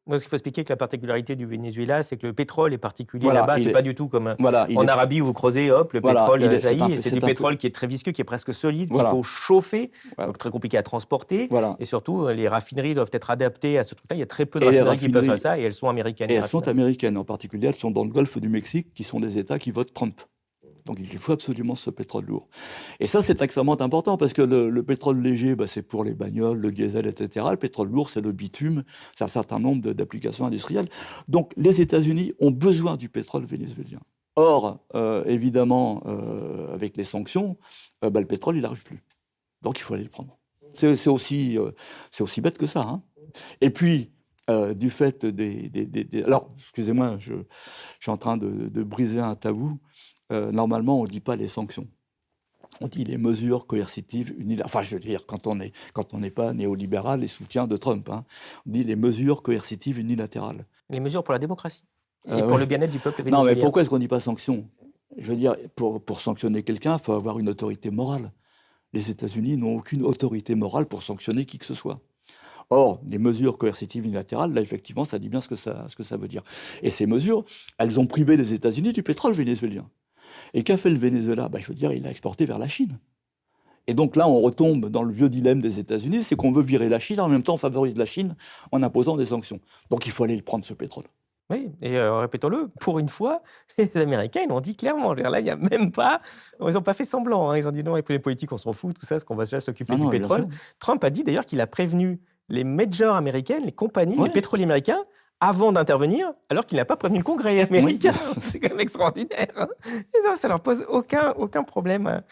Moi, ce qu'il faut expliquer que la particularité du Venezuela, c'est que le pétrole est particulier là-bas. C'est pas du tout comme en Arabie où vous creusez, hop, le pétrole jaillit. Et c'est du pétrole qui est très visqueux, qui est presque solide, qu'il faut chauffer, donc très compliqué à transporter. Et surtout, les raffineries doivent être adaptées à ce truc-là. Il y a très peu de raffineries qui peuvent faire ça, et elles sont américaines. Et elles sont américaines, en particulier, elles sont dans le golfe du Mexique, qui sont des États qui votent Trump. Donc il faut absolument ce pétrole lourd. Et ça, c'est extrêmement important, parce que le pétrole léger, c'est pour les bagnoles, le diesel, etc. Le pétrole lourd, c'est le bitume, c'est un certain nombre d'applications industrielles. Donc les États-Unis ont besoin du pétrole vénézuélien. Or, évidemment, avec les sanctions, le pétrole, il n'arrive plus. Donc il faut aller le prendre. C'est aussi bête que ça. Hein. Et puis, du fait Alors, excusez-moi, je suis en train de briser un tabou. Normalement, on ne dit pas les sanctions. On dit les mesures coercitives unilatérales. Enfin, je veux dire, quand on n'est pas néolibéral et soutien de Trump, hein, on dit les mesures coercitives unilatérales. Les mesures pour la démocratie et pour le bien-être du peuple vénézuélien. Non, mais pourquoi est-ce qu'on ne dit pas sanctions? Je veux dire, pour sanctionner quelqu'un, il faut avoir une autorité morale. Les États-Unis n'ont aucune autorité morale pour sanctionner qui que ce soit. Or, les mesures coercitives unilatérales, là, effectivement, ça dit bien ce que ça veut dire. Et ces mesures, elles ont privé les États-Unis du pétrole vénézuélien. Et qu'a fait le Venezuela? Je veux dire, il l'a exporté vers la Chine. Et donc là, on retombe dans le vieux dilemme des États-Unis, c'est qu'on veut virer la Chine, en même temps on favorise la Chine en imposant des sanctions. Donc il faut aller le prendre, ce pétrole. Oui, et répétons-le, pour une fois, les Américains, ils l'ont dit clairement. Là, il n'y a même pas... Ils n'ont pas fait semblant. Hein. Ils ont dit non, avec les politiques, on s'en fout, tout ça, ce qu'on va déjà s'occuper du pétrole. Trump a dit d'ailleurs qu'il a prévenu les majors américaines, les compagnies, les pétroliers américains, avant d'intervenir, alors qu'il n'a pas prévenu le Congrès américain. Oui. C'est quand même extraordinaire. Hein. Et ça ne leur pose aucun problème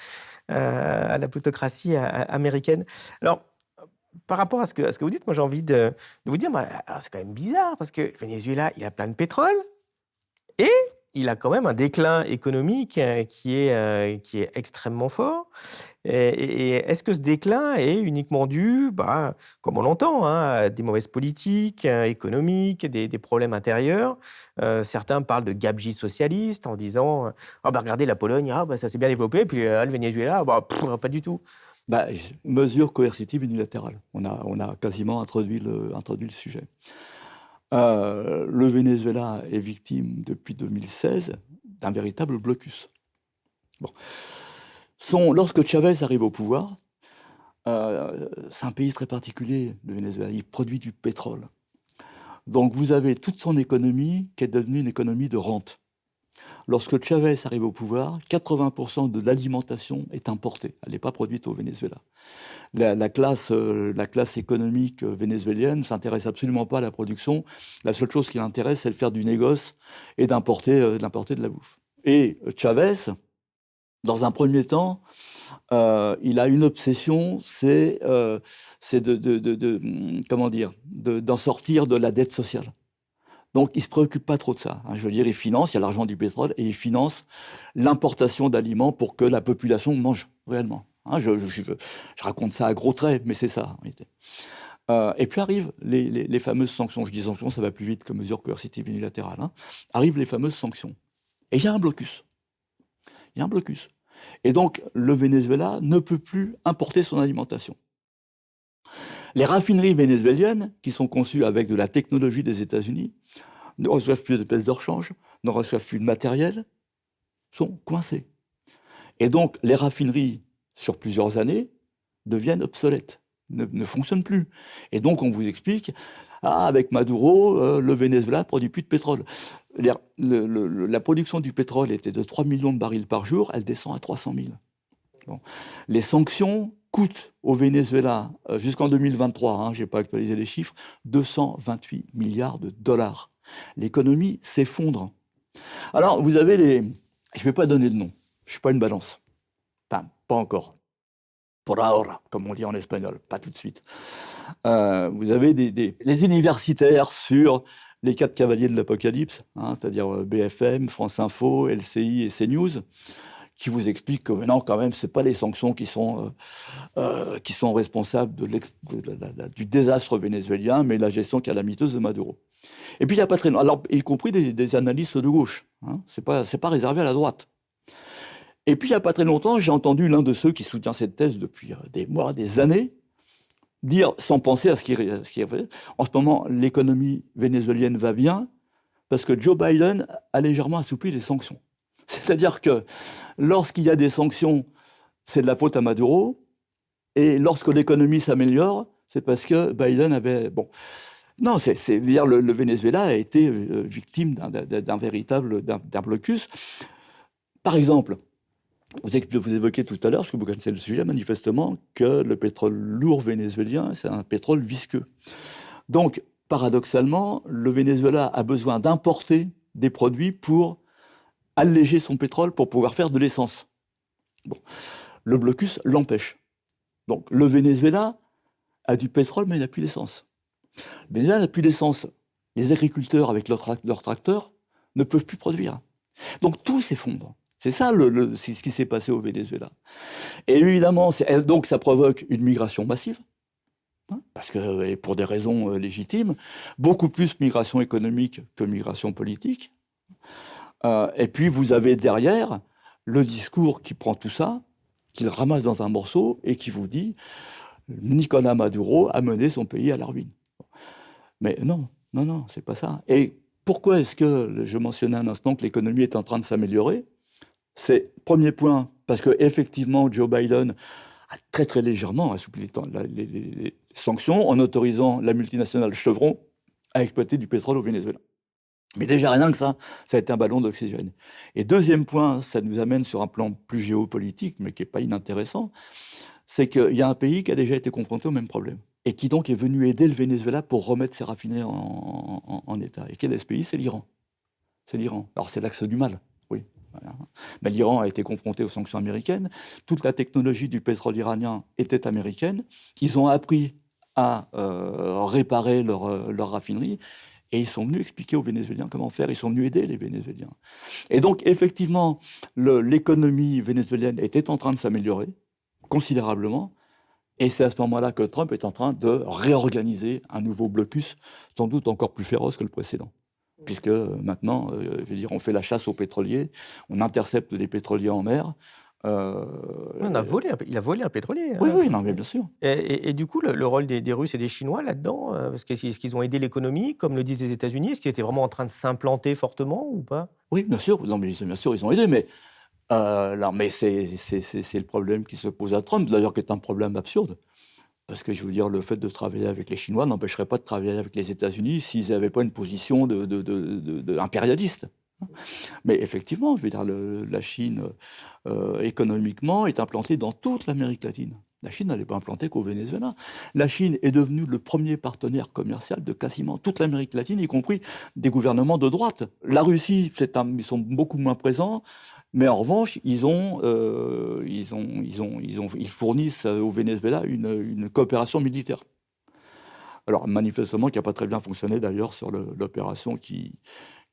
à la plutocratie américaine. Alors, par rapport à ce que vous dites, moi j'ai envie de vous dire, c'est quand même bizarre, parce que le Venezuela, il a plein de pétrole, et il a quand même un déclin économique qui est extrêmement fort. Et est-ce que ce déclin est uniquement dû, comme on l'entend, à des mauvaises politiques économiques, des problèmes intérieurs? Certains parlent de gabegie socialiste en disant regardez la Pologne, ça s'est bien développé, puis le Venezuela, pas du tout. Mesures coercitives unilatérales. On a quasiment introduit le sujet. Le Venezuela est victime depuis 2016 d'un véritable blocus. Bon. Lorsque Chavez arrive au pouvoir, c'est un pays très particulier, le Venezuela. Il produit du pétrole. Donc vous avez toute son économie qui est devenue une économie de rente. Lorsque Chavez arrive au pouvoir, 80% de l'alimentation est importée. Elle n'est pas produite au Venezuela. La classe économique vénézuélienne ne s'intéresse absolument pas à la production. La seule chose qui l'intéresse, c'est de faire du négoce et d'importer de la bouffe. Et Chavez, dans un premier temps, il a une obsession, c'est d'en sortir de la dette sociale. Donc, il ne se préoccupe pas trop de ça. Je veux dire, il finance, il y a l'argent du pétrole, et il finance l'importation d'aliments pour que la population mange réellement. Je raconte ça à gros traits, mais c'est ça, en réalité. Et puis arrivent les fameuses sanctions. Je dis sanctions, ça va plus vite que mesures coercitives unilatérales. Arrivent les fameuses sanctions. Et il y a un blocus. Et donc, le Venezuela ne peut plus importer son alimentation. Les raffineries vénézuéliennes, qui sont conçues avec de la technologie des États-Unis, ne reçoivent plus de pièces de rechange, ne reçoivent plus de matériel, sont coincées. Et donc, les raffineries, sur plusieurs années, deviennent obsolètes, ne fonctionnent plus. Et donc, on vous explique, avec Maduro, le Venezuela ne produit plus de pétrole. La production du pétrole était de 3 millions de barils par jour, elle descend à 300 000. Bon. Les sanctions coûte au Venezuela, jusqu'en 2023, je n'ai pas actualisé les chiffres, 228 milliards de dollars. L'économie s'effondre. Alors, vous avez des... Je ne vais pas donner de nom, je ne suis pas une balance. Enfin, pas encore. Por ahora, comme on dit en espagnol, pas tout de suite. Vous avez les universitaires sur les 4 cavaliers de l'Apocalypse, c'est-à-dire BFM, France Info, LCI et CNews, qui vous expliquent que non, quand même, ce n'est pas les sanctions qui sont responsables du désastre vénézuélien, mais la gestion calamiteuse de Maduro. Et puis, il n'y a pas très longtemps, alors, y compris des analystes de gauche, ce n'est pas réservé à la droite. Et puis, il n'y a pas très longtemps, j'ai entendu l'un de ceux qui soutient cette thèse depuis des mois, des années, dire, sans penser à ce qui est fait, en ce moment, l'économie vénézuélienne va bien parce que Joe Biden a légèrement assoupli les sanctions. C'est-à-dire que lorsqu'il y a des sanctions, c'est de la faute à Maduro, et lorsque l'économie s'améliore, c'est parce que Biden avait... Bon, non, c'est-à-dire le Venezuela a été victime d'un véritable blocus. Par exemple, vous évoquiez tout à l'heure, parce que vous connaissez le sujet, manifestement, que le pétrole lourd vénézuélien, c'est un pétrole visqueux. Donc, paradoxalement, le Venezuela a besoin d'importer des produits pour alléger son pétrole, pour pouvoir faire de l'essence. Bon. Le blocus l'empêche. Donc, le Venezuela a du pétrole, mais il n'a plus d'essence. Le Venezuela n'a plus d'essence. Les agriculteurs, avec leurs tracteurs, ne peuvent plus produire. Donc, tout s'effondre. C'est ça c'est ce qui s'est passé au Venezuela. Et évidemment, donc ça provoque une migration massive, parce que, et pour des raisons légitimes, beaucoup plus migration économique que migration politique. Et puis vous avez derrière le discours qui prend tout ça, qui le ramasse dans un morceau et qui vous dit Nicolás Maduro a mené son pays à la ruine. Mais non, c'est pas ça. Et pourquoi est-ce que je mentionnais un instant que l'économie est en train de s'améliorer? C'est, premier point, parce qu'effectivement, Joe Biden a très très légèrement assoupli les sanctions en autorisant la multinationale Chevron à exploiter du pétrole au Venezuela. Mais déjà rien que ça a été un ballon d'oxygène. Et deuxième point, ça nous amène sur un plan plus géopolitique, mais qui n'est pas inintéressant, c'est qu'il y a un pays qui a déjà été confronté au même problème, et qui donc est venu aider le Venezuela pour remettre ses raffineries en état. Et quel est ce pays? C'est l'Iran. C'est l'Iran. Alors c'est l'axe du mal, oui. Mais l'Iran a été confronté aux sanctions américaines. Toute la technologie du pétrole iranien était américaine. Ils ont appris à réparer leur raffinerie et ils sont venus expliquer aux Vénézuéliens comment faire. Ils sont venus aider les Vénézuéliens. Et donc, effectivement, l'économie vénézuélienne était en train de s'améliorer considérablement. Et c'est à ce moment-là que Trump est en train de réorganiser un nouveau blocus, sans doute encore plus féroce que le précédent. Puisque maintenant, je veux dire, on fait la chasse aux pétroliers, on intercepte les pétroliers en mer. Il a volé un pétrolier. Oui, non, mais bien sûr. Et du coup, le rôle des Russes et des Chinois là-dedans, est-ce qu'ils ont aidé l'économie, comme le disent les États-Unis? Est-ce qu'ils étaient vraiment en train de s'implanter fortement ou pas? Oui, bien sûr. Non, mais bien sûr, ils ont aidé, mais c'est le problème qui se pose à Trump, d'ailleurs, qui est un problème absurde. Parce que je veux dire, le fait de travailler avec les Chinois n'empêcherait pas de travailler avec les États-Unis s'ils n'avaient pas une position impérialiste. Mais effectivement, je veux dire, la Chine, économiquement, est implantée dans toute l'Amérique latine. La Chine n'est pas implantée qu'au Venezuela. La Chine est devenue le premier partenaire commercial de quasiment toute l'Amérique latine, y compris des gouvernements de droite. La Russie, ils sont beaucoup moins présents. Mais en revanche, ils fournissent au Venezuela une coopération militaire. Alors, manifestement, qui n'a pas très bien fonctionné d'ailleurs sur l'opération qui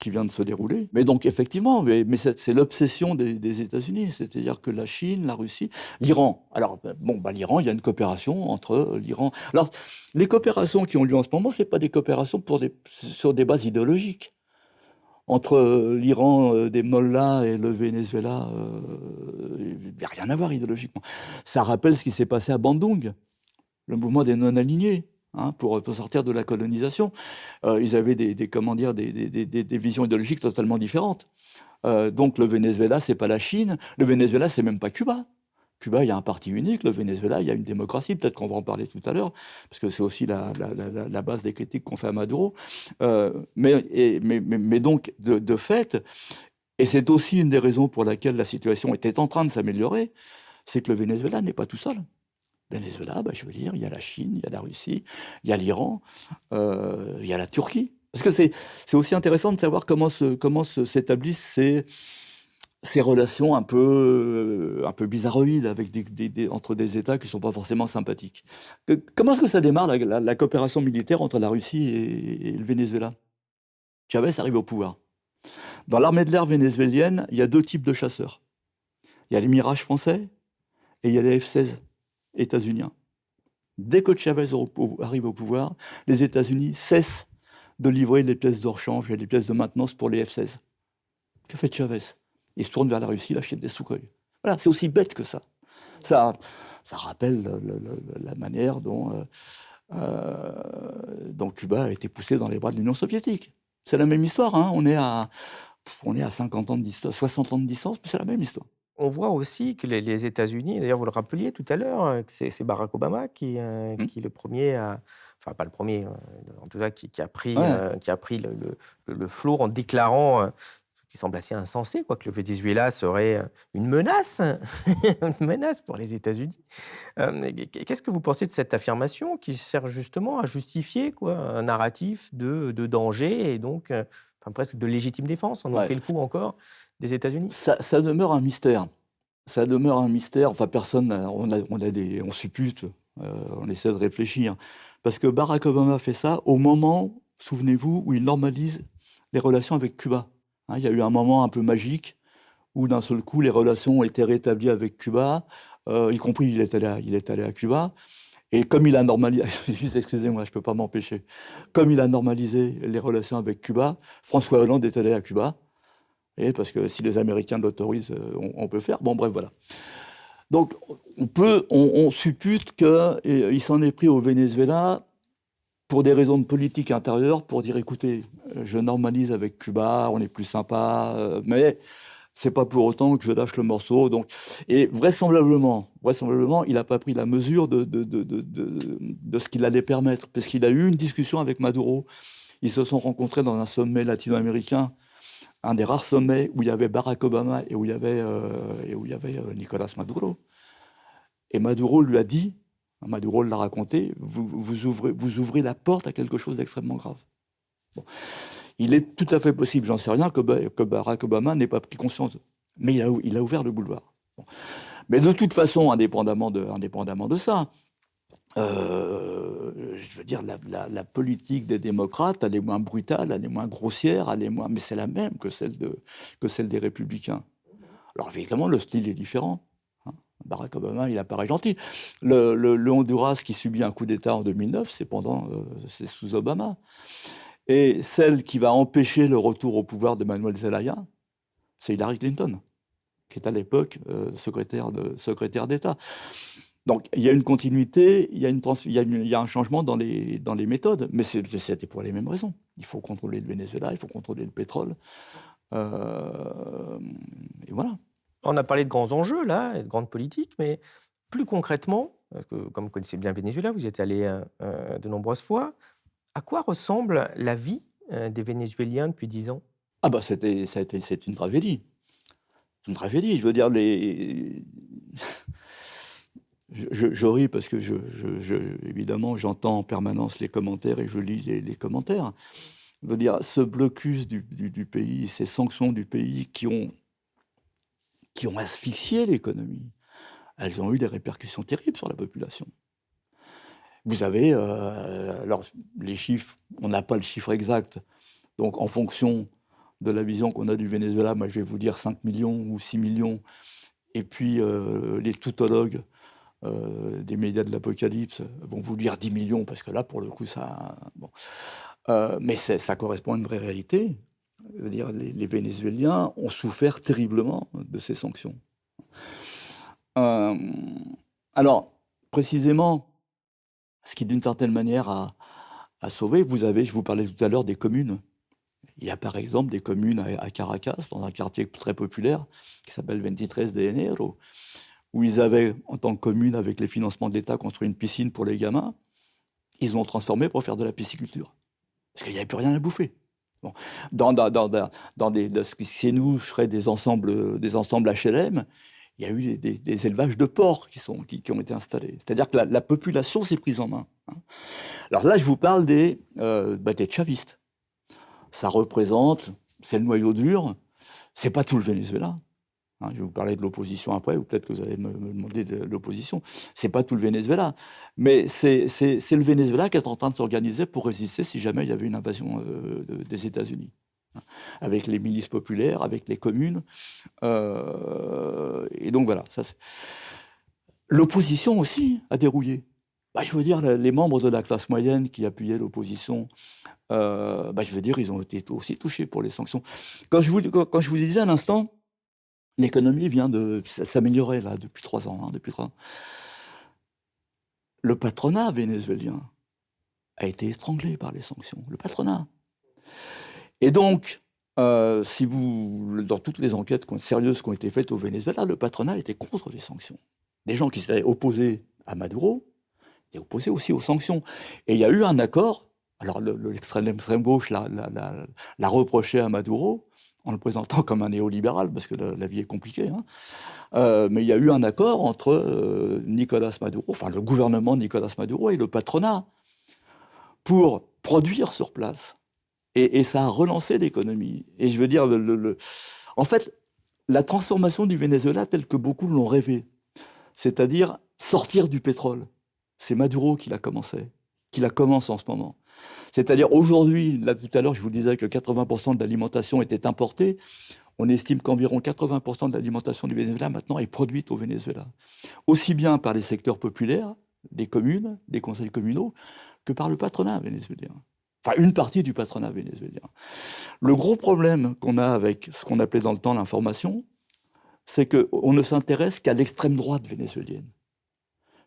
vient de se dérouler. Mais donc, effectivement, mais c'est l'obsession des États-Unis, c'est-à-dire que la Chine, la Russie, l'Iran. Alors, l'Iran, il y a une coopération entre l'Iran. Alors, les coopérations qui ont lieu en ce moment, ce n'est pas des coopérations sur des bases idéologiques. Entre l'Iran des mollahs et le Venezuela, il n'y a rien à voir idéologiquement. Ça rappelle ce qui s'est passé à Bandung, le mouvement des non-alignés, pour sortir de la colonisation. Ils avaient des visions idéologiques totalement différentes. Donc le Venezuela, c'est pas la Chine. Le Venezuela, c'est même pas Cuba. Cuba, il y a un parti unique. Le Venezuela, il y a une démocratie. Peut-être qu'on va en parler tout à l'heure, parce que c'est aussi la base des critiques qu'on fait à Maduro. Mais donc, de fait, et c'est aussi une des raisons pour laquelle la situation était en train de s'améliorer, c'est que le Venezuela n'est pas tout seul. Venezuela, je veux dire, il y a la Chine, il y a la Russie, il y a l'Iran, il y a la Turquie. Parce que c'est aussi intéressant de savoir comment s'établissent ces relations un peu bizarroïdes avec entre des États qui ne sont pas forcément sympathiques. Comment est-ce que ça démarre, la coopération militaire entre la Russie et le Venezuela? Chavez arrive au pouvoir. Dans l'armée de l'air vénézuélienne, il y a deux types de chasseurs. Il y a les Mirage français et il y a les F-16 états-uniens. Dès que Chavez arrive au pouvoir, les États-Unis cessent de livrer les pièces de rechange et les pièces de maintenance pour les F-16. Que fait Chavez? Il se tourne vers la Russie, il achète des Sukhoi. Voilà, c'est aussi bête que ça. Ça rappelle la manière dont Cuba a été poussé dans les bras de l'Union soviétique. C'est la même histoire, hein. On est à 50 ans de distance, 60 ans de distance, mais c'est la même histoire. On voit aussi que les États-Unis, d'ailleurs vous le rappeliez tout à l'heure, que c'est Barack Obama qui est le premier enfin pas le premier, en tout cas qui a pris, Ouais. le flot en déclarant, ce qui semble assez insensé, quoi, que le Venezuela serait une menace, une menace pour les États-Unis. Qu'est-ce que vous pensez de cette affirmation qui sert justement à justifier, quoi, un narratif de danger et donc enfin presque de légitime défense? On en Ouais. fait le coup encore des États-Unis? Ça demeure un mystère. Ça demeure un mystère. Enfin, personne, on suppute, on essaie de réfléchir. Parce que Barack Obama fait ça au moment, souvenez-vous, où il normalise les relations avec Cuba. Hein, il y a eu un moment un peu magique où d'un seul coup, les relations ont été rétablies avec Cuba, y compris il est allé à Cuba. Et comme il a normalisé, excusez-moi, je ne peux pas m'empêcher, comme il a normalisé les relations avec Cuba, François Hollande est allé à Cuba. Et parce que si les Américains l'autorisent, on peut faire. Bon, bref, voilà. Donc, on suppute qu'il s'en est pris au Venezuela pour des raisons de politique intérieure, pour dire, écoutez, je normalise avec Cuba, on est plus sympa, mais c'est pas pour autant que je lâche le morceau. Donc, et vraisemblablement, il n'a pas pris la mesure de ce qu'il allait permettre, parce qu'il a eu une discussion avec Maduro. Ils se sont rencontrés dans un sommet latino-américain, un des rares sommets où il y avait Barack Obama et où il y avait Nicolas Maduro. Et Maduro lui a dit, Maduro l'a raconté, vous ouvrez la porte à quelque chose d'extrêmement grave. Bon. Il est tout à fait possible, j'en sais rien, que Barack Obama n'ait pas pris conscience. Mais il a ouvert le boulevard. Bon. Mais de toute façon, indépendamment de ça, je veux dire, la politique des démocrates, elle est moins brutale, elle est moins grossière, mais c'est la même que celle des républicains. Alors évidemment, le style est différent. Hein. Barack Obama, il apparaît gentil. Le Honduras qui subit un coup d'État en 2009, c'est sous Obama. Et celle qui va empêcher le retour au pouvoir de Manuel Zelaya, c'est Hillary Clinton, qui est à l'époque secrétaire d'État. Donc, il y a une continuité, il y a un changement dans les méthodes, mais c'était pour les mêmes raisons. Il faut contrôler le Venezuela, il faut contrôler le pétrole. Et voilà. On a parlé de grands enjeux, là, et de grandes politiques, mais plus concrètement, parce que comme vous connaissez bien le Venezuela, vous y êtes allé de nombreuses fois, à quoi ressemble la vie des Vénézuéliens depuis 10 ans? Ah bah c'est une tragédie. C'est une tragédie, je veux dire, je ris parce que évidemment, j'entends en permanence les commentaires et je lis les commentaires. Je veux dire, ce blocus du pays, ces sanctions du pays qui ont asphyxié l'économie, elles ont eu des répercussions terribles sur la population. Vous avez, alors les chiffres, on n'a pas le chiffre exact, donc en fonction de la vision qu'on a du Venezuela, moi je vais vous dire 5 millions ou 6 millions, et puis les toutologues des médias de l'apocalypse vont vous dire 10 millions, parce que là, pour le coup, ça... Bon. Mais ça correspond à une vraie réalité. Je veux dire, les Vénézuéliens ont souffert terriblement de ces sanctions. Alors, précisément, ce qui, d'une certaine manière, a sauvé, je vous parlais tout à l'heure des communes. Il y a par exemple des communes à Caracas, dans un quartier très populaire, qui s'appelle 23 de Enero, où ils avaient, en tant que commune, avec les financements de l'État, construit une piscine pour les gamins. Ils l'ont transformée pour faire de la pisciculture. Parce qu'il n'y avait plus rien à bouffer. Bon. Dans ce qui, chez nous, serait des ensembles HLM, il y a eu des élevages de porcs qui ont été installés. C'est-à-dire que la population s'est prise en main. Hein. Alors là, je vous parle des chavistes. Ça représente, c'est le noyau dur, c'est pas tout le Venezuela. Hein, je vais vous parler de l'opposition après, ou peut-être que vous allez me demander de l'opposition. C'est pas tout le Venezuela, mais c'est le Venezuela qui est en train de s'organiser pour résister si jamais il y avait une invasion des États-Unis. Hein, avec les milices populaires, avec les communes. Et donc voilà. L'opposition aussi a dérouillé. Je veux dire, les membres de la classe moyenne qui appuyaient l'opposition, je veux dire, ils ont été aussi touchés pour les sanctions. Quand je vous disais à l'instant, l'économie vient de s'améliorer là depuis 3 ans. Depuis 3 ans. Le patronat vénézuélien a été étranglé par les sanctions. Le patronat. Et donc, dans toutes les enquêtes sérieuses qui ont été faites au Venezuela, le patronat était contre les sanctions. Des gens qui s'étaient opposés à Maduro étaient opposés aussi aux sanctions. Et il y a eu un accord. Alors l'extrême gauche l'a reproché à Maduro en le présentant comme un néolibéral, parce que la vie est compliquée. Hein. Mais il y a eu un accord entre Nicolás Maduro, enfin le gouvernement de Nicolás Maduro et le patronat pour produire sur place. Et ça a relancé l'économie. Et je veux dire, en fait, la transformation du Venezuela telle que beaucoup l'ont rêvé, c'est-à-dire sortir du pétrole, c'est Maduro qui l'a commence en ce moment. C'est-à-dire aujourd'hui, là tout à l'heure, je vous disais que 80% de l'alimentation était importée. On estime qu'environ 80% de l'alimentation du Venezuela maintenant est produite au Venezuela. Aussi bien par les secteurs populaires, des communes, des conseils communaux, que par le patronat vénézuélien. Enfin, une partie du patronat vénézuélien. Le gros problème qu'on a avec ce qu'on appelait dans le temps l'information, c'est qu'on ne s'intéresse qu'à l'extrême droite vénézuélienne,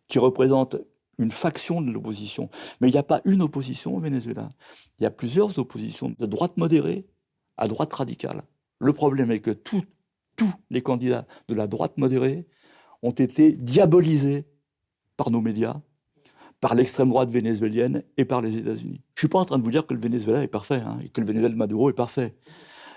qui représente une faction de l'opposition. Mais il n'y a pas une opposition au Venezuela. Il y a plusieurs oppositions, de droite modérée à droite radicale. Le problème est que tous les candidats de la droite modérée ont été diabolisés par nos médias, par l'extrême droite vénézuélienne et par les États-Unis. Je ne suis pas en train de vous dire que le Venezuela est parfait, et que le Venezuela de Maduro est parfait.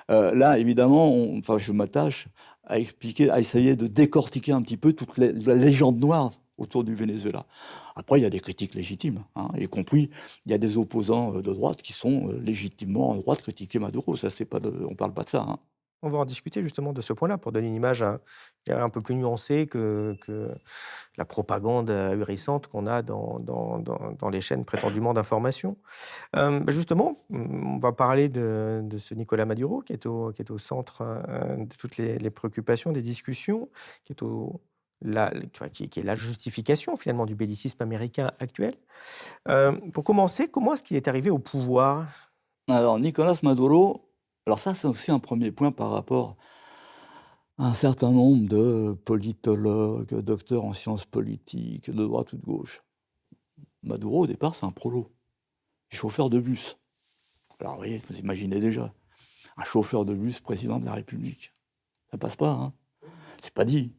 Là, évidemment, je m'attache à essayer de décortiquer un petit peu toute la légende noire autour du Venezuela. Après, il y a des critiques légitimes, y compris, il y a des opposants de droite qui sont légitimement en droit de critiquer Maduro. Ça, on ne parle pas de ça. On va en discuter justement de ce point-là pour donner une image un peu plus nuancée que la propagande ahurissante qu'on a dans les chaînes prétendument d'information. Justement, on va parler de ce Nicolás Maduro qui est au centre de toutes les préoccupations, des discussions, qui est la justification finalement du bellicisme américain actuel. Pour commencer, comment est-ce qu'il est arrivé au pouvoir? Alors, Nicolás Maduro, alors ça, c'est aussi un premier point par rapport à un certain nombre de politologues, docteurs en sciences politiques, de droite ou de gauche. Maduro, au départ, c'est un prolo, chauffeur de bus. Alors, vous voyez, vous imaginez déjà, un chauffeur de bus président de la République. Ça passe pas, c'est pas dit.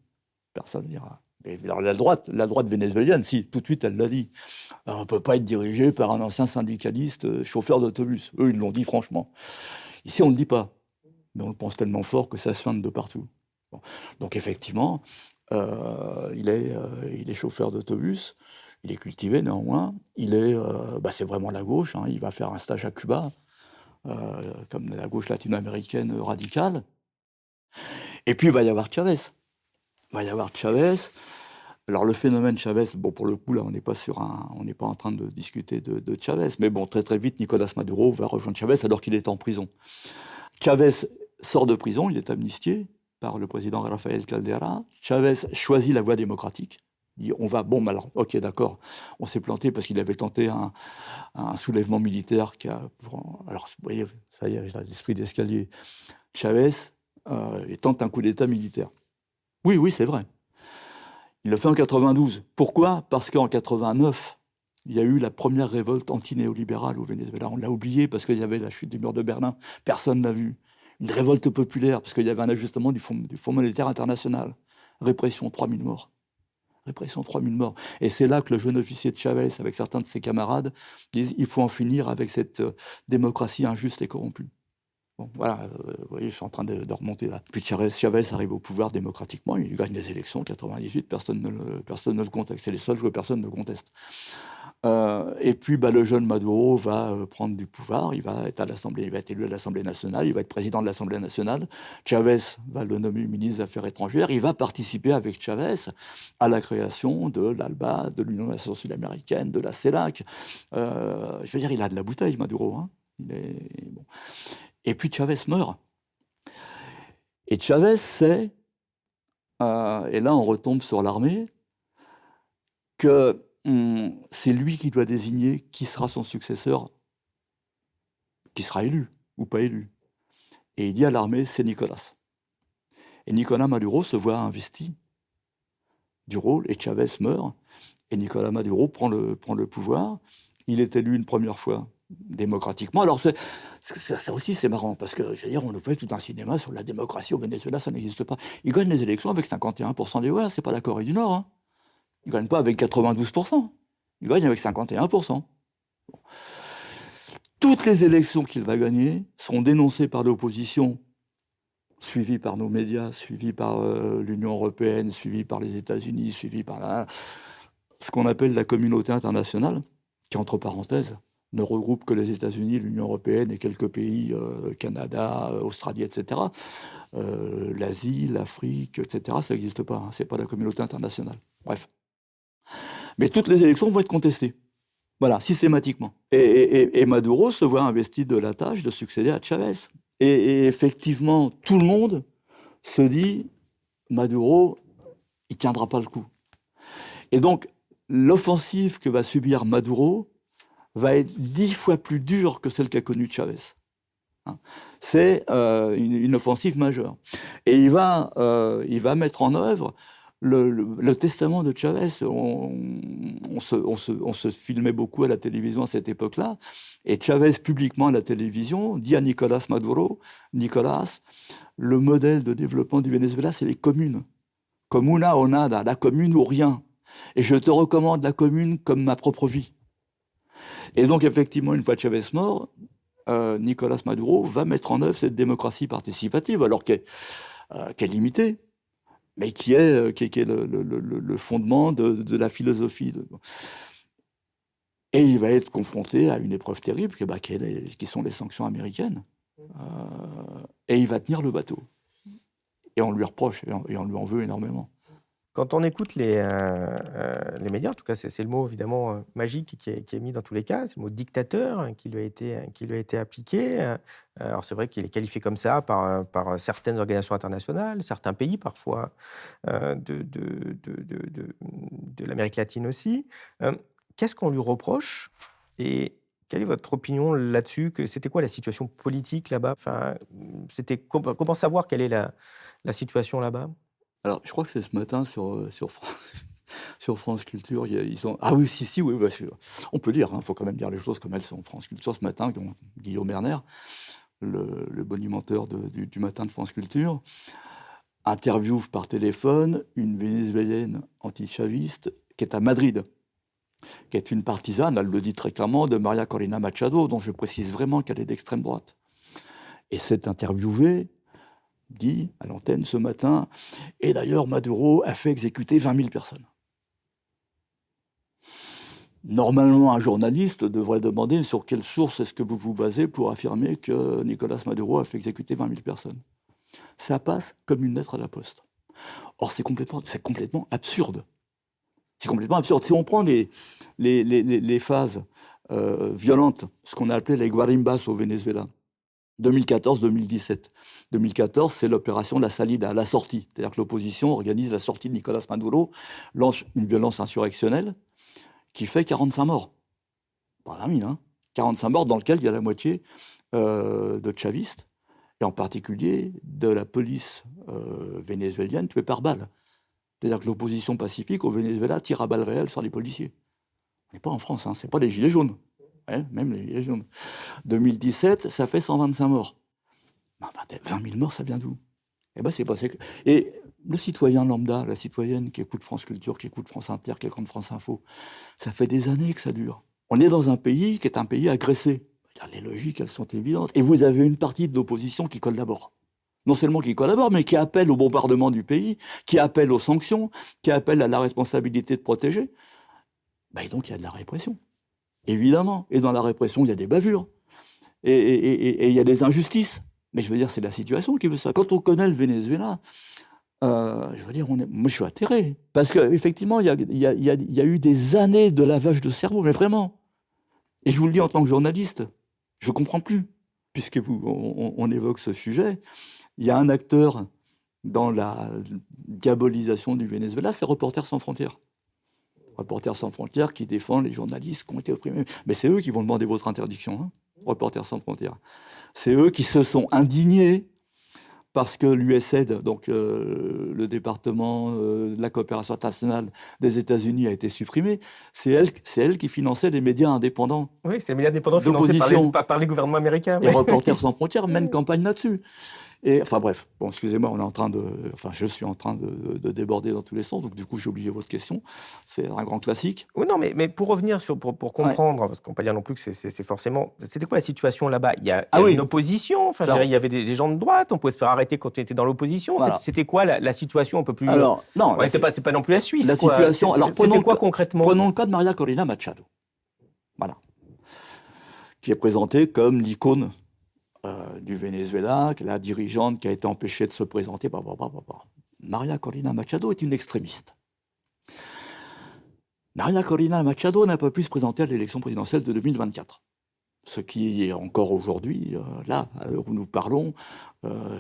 Personne ne dira. Mais alors, la droite vénézuélienne, si, tout de suite, elle l'a dit. Alors, on ne peut pas être dirigé par un ancien syndicaliste chauffeur d'autobus. Eux, ils l'ont dit franchement. Ici, on ne le dit pas, mais on le pense tellement fort que ça se feinte de partout. Bon. Donc effectivement, il est chauffeur d'autobus, il est cultivé néanmoins, c'est vraiment la gauche, il va faire un stage à Cuba, comme la gauche latino-américaine radicale. Et puis il va y avoir Chavez. Alors le phénomène Chavez, bon pour le coup là on n'est pas en train de discuter de Chavez, mais bon très vite Nicolás Maduro va rejoindre Chavez alors qu'il est en prison. Chavez sort de prison, il est amnistié par le président Rafael Caldera. Chavez choisit la voie démocratique. Il dit ok d'accord, on s'est planté parce qu'il avait tenté un soulèvement militaire alors vous voyez, ça y est, j'ai l'esprit d'escalier. Chavez tente un coup d'État militaire. Oui, c'est vrai. Il le fait en 92. Pourquoi? Parce qu'en 89, il y a eu la première révolte anti-néolibérale au Venezuela. On l'a oublié parce qu'il y avait la chute du mur de Berlin. Personne n'a vu. Une révolte populaire parce qu'il y avait un ajustement du Fonds monétaire international. Répression, 3000 morts. Et c'est là que le jeune officier de Chavez, avec certains de ses camarades, disent il faut en finir avec cette démocratie injuste et corrompue. Bon, voilà, vous voyez, je suis en train de remonter là. Puis Chavez arrive au pouvoir démocratiquement, il gagne les élections, 98, personne ne le conteste. C'est les seuls que personne ne conteste. Et puis, le jeune Maduro va prendre du pouvoir, il va être élu à l'Assemblée nationale, il va être président de l'Assemblée nationale. Chavez va le nommer ministre des Affaires étrangères, il va participer avec Chavez à la création de l'ALBA, de l'Union des Nations sud-américaines, de la CELAC. Je veux dire, il a de la bouteille, Maduro. Hein. Bon. Et puis Chavez meurt. Et Chavez sait, et là on retombe sur l'armée, que c'est lui qui doit désigner qui sera son successeur, qui sera élu ou pas élu. Et il dit à l'armée, c'est Nicolas. Et Nicolas Maduro se voit investi du rôle, et Chavez meurt, et Nicolas Maduro prend le pouvoir. Il est élu une première fois démocratiquement. Alors ça aussi c'est marrant, parce que je veux dire, on nous fait tout un cinéma sur la démocratie au Venezuela, ça n'existe pas. Il gagne les élections avec 51% des voix, c'est pas la Corée du Nord. Hein. Il gagne pas avec 92%, il gagne avec 51%. Bon. Toutes les élections qu'il va gagner seront dénoncées par l'opposition, suivies par nos médias, suivies par l'Union européenne, suivies par les États-Unis, suivies par ce qu'on appelle la communauté internationale, qui, entre parenthèses, ne regroupe que les États-Unis, l'Union européenne et quelques pays, Canada, Australie, etc. L'Asie, l'Afrique, etc., ça n'existe pas. Hein, c'est pas la communauté internationale. Bref. Mais toutes les élections vont être contestées. Voilà, systématiquement. Et Maduro se voit investi de la tâche de succéder à Chavez. Et effectivement, tout le monde se dit, Maduro, il ne tiendra pas le coup. Et donc, l'offensive que va subir Maduro va être 10 fois plus dure que celle qu'a connue Chavez. Hein. C'est une offensive majeure. Et il va mettre en œuvre le testament de Chavez. On se filmait beaucoup à la télévision à cette époque-là. Et Chavez, publiquement à la télévision, dit à Nicolas Maduro, Nicolas, le modèle de développement du Venezuela, c'est les communes. Comuna o nada, la commune ou rien. Et je te recommande la commune comme ma propre vie. Et donc, effectivement, une fois Chavez mort, Nicolas Maduro va mettre en œuvre cette démocratie participative, alors qu'elle est limitée, mais qui est le fondement de la philosophie. Et il va être confronté à une épreuve terrible, qui sont les sanctions américaines. Et il va tenir le bateau. Et on lui reproche, et on lui en veut énormément. Quand on écoute les médias, en tout cas c'est le mot évidemment magique qui est mis dans tous les cas, c'est le mot dictateur qui lui a été appliqué. Alors c'est vrai qu'il est qualifié comme ça par certaines organisations internationales, certains pays parfois de l'Amérique latine aussi. Qu'est-ce qu'on lui reproche et quelle est votre opinion là-dessus? C'était quoi la situation politique là-bas? Enfin, comment savoir quelle est la situation là-bas? Alors, je crois que c'est ce matin sur France Culture, ils ont... Ah oui, oui, on peut dire, il faut quand même dire les choses comme elles sont. France Culture, ce matin, Guillaume Erner, le bonimenteur du matin de France Culture, interviewe par téléphone une Vénézuélienne antichaviste qui est à Madrid, qui est une partisane, elle le dit très clairement, de Maria Corina Machado, dont je précise vraiment qu'elle est d'extrême droite. Et cette interviewée dit à l'antenne ce matin, et d'ailleurs Maduro a fait exécuter 20 000 personnes. Normalement, un journaliste devrait demander sur quelle source est-ce que vous vous basez pour affirmer que Nicolas Maduro a fait exécuter 20 000 personnes. Ça passe comme une lettre à la poste. Or, c'est complètement absurde. C'est complètement absurde. Si on prend les phases violentes, ce qu'on a appelé les guarimbas au Venezuela, 2014-2017. 2014, c'est l'opération La Salida, la sortie. C'est-à-dire que l'opposition organise la sortie de Nicolas Maduro, lance une violence insurrectionnelle qui fait 45 morts. Pas la mine, hein. 45 morts dans lequel il y a la moitié de chavistes, et en particulier de la police vénézuélienne tuée par balle. C'est-à-dire que l'opposition pacifique au Venezuela tire à balles réelles sur les policiers. On n'est pas en France, hein. C'est pas les gilets jaunes. Ouais, même les gilets jaunes. 2017, ça fait 125 morts. 20 000 morts, ça vient d'où? Eh ben, c'est passé. Et le citoyen lambda, la citoyenne qui écoute France Culture, qui écoute France Inter, qui écoute France Info, ça fait des années que ça dure. On est dans un pays qui est un pays agressé. Les logiques, elles sont évidentes. Et vous avez une partie de l'opposition qui collabore. Non seulement qui collabore, mais qui appelle au bombardement du pays, qui appelle aux sanctions, qui appelle à la responsabilité de protéger. Et donc, il y a de la répression. Évidemment. Et dans la répression, il y a des bavures. Et il y a des injustices. Mais je veux dire, c'est la situation qui veut ça. Quand on connaît le Venezuela, je veux dire, moi, je suis atterré. Parce qu'effectivement, il y a eu des années de lavage de cerveau, mais vraiment. Et je vous le dis en tant que journaliste, je ne comprends plus. Puisque on évoque ce sujet, il y a un acteur dans la diabolisation du Venezuela, c'est Reporters sans frontières. Reporters sans frontières qui défend les journalistes qui ont été opprimés. Mais c'est eux qui vont demander votre interdiction, hein, Reporters sans frontières. C'est eux qui se sont indignés parce que l'USAID, donc le département de la coopération internationale des États-Unis, a été supprimé. C'est elle qui finançait les médias indépendants. Oui, c'est les médias indépendants financés par les gouvernements américains. Et Reporters sans frontières mène campagne là-dessus. Et, enfin bref, bon, excusez-moi, je suis en train de déborder dans tous les sens, donc du coup j'ai oublié votre question. C'est un grand classique. Oui, non, mais pour revenir pour comprendre, parce qu'on ne peut pas dire non plus que c'est forcément. C'était quoi la situation là-bas? Il y a une opposition, enfin, il y avait des gens de droite, on pouvait se faire arrêter quand on était dans l'opposition. Voilà. C'était quoi la situation un peu plus. Alors, non, c'est pas non plus la Suisse. La situation. Alors, c'était quoi concrètement? Prenons le cas de Maria Corina Machado. Voilà. Qui est présentée comme l'icône du Venezuela, la dirigeante qui a été empêchée de se présenter. Maria Corina Machado est une extrémiste. Maria Corina Machado n'a pas pu se présenter à l'élection présidentielle de 2024. Ce qui est encore aujourd'hui, là, à l'heure où nous parlons,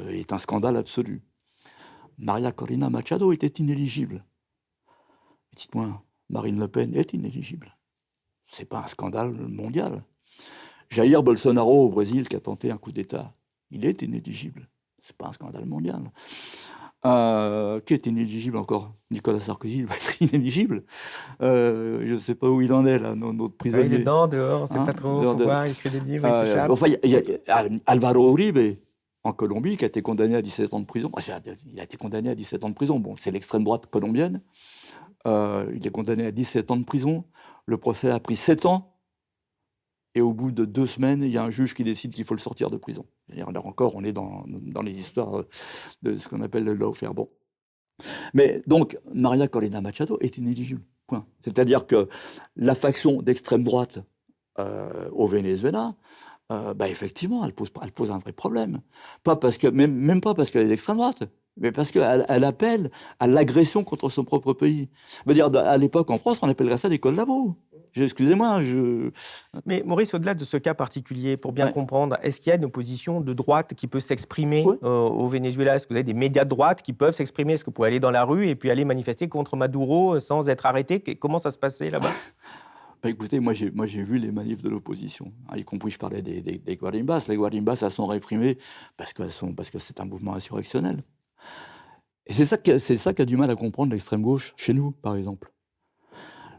est un scandale absolu. Maria Corina Machado était inéligible. Dites-moi, Marine Le Pen est inéligible. C'est pas un scandale mondial. Jair Bolsonaro au Brésil qui a tenté un coup d'État, il est inéligible. C'est pas un scandale mondial. Qui est inéligible encore? Nicolas Sarkozy va être inéligible. Je ne sais pas où il en est là, notre prisonnier. Il est dedans, dehors, c'est pas trop. Faut voir, il écrit des livres, il s'échappe. Enfin, il y a Alvaro Uribe en Colombie qui a été condamné à 17 ans de prison. Il a été condamné à 17 ans de prison. Bon, c'est l'extrême droite colombienne. Il est condamné à 17 ans de prison. Le procès a pris 7 ans. Et au bout de 2 semaines, il y a un juge qui décide qu'il faut le sortir de prison. Là encore, on est dans les histoires de ce qu'on appelle le lawfare. Bon. Mais donc, Maria Corina Machado est inéligible. Point. C'est-à-dire que la faction d'extrême droite au Venezuela, effectivement, elle pose un vrai problème. Même pas parce qu'elle est d'extrême droite, mais parce qu'elle appelle à l'agression contre son propre pays. À l'époque, en France, on appellerait ça des collabos. Excusez-moi, Mais Maurice, au-delà de ce cas particulier, pour bien comprendre, est-ce qu'il y a une opposition de droite qui peut s'exprimer au Venezuela? Est-ce que vous avez des médias de droite qui peuvent s'exprimer? Est-ce que vous pouvez aller dans la rue et puis aller manifester contre Maduro sans être arrêté? Comment ça se passait là-bas? Écoutez, moi j'ai vu les manifs de l'opposition, y compris je parlais des Guarimbas. Les Guarimbas, elles sont réprimées parce que c'est un mouvement insurrectionnel. Et c'est ça qu'a du mal à comprendre l'extrême gauche, chez nous, par exemple.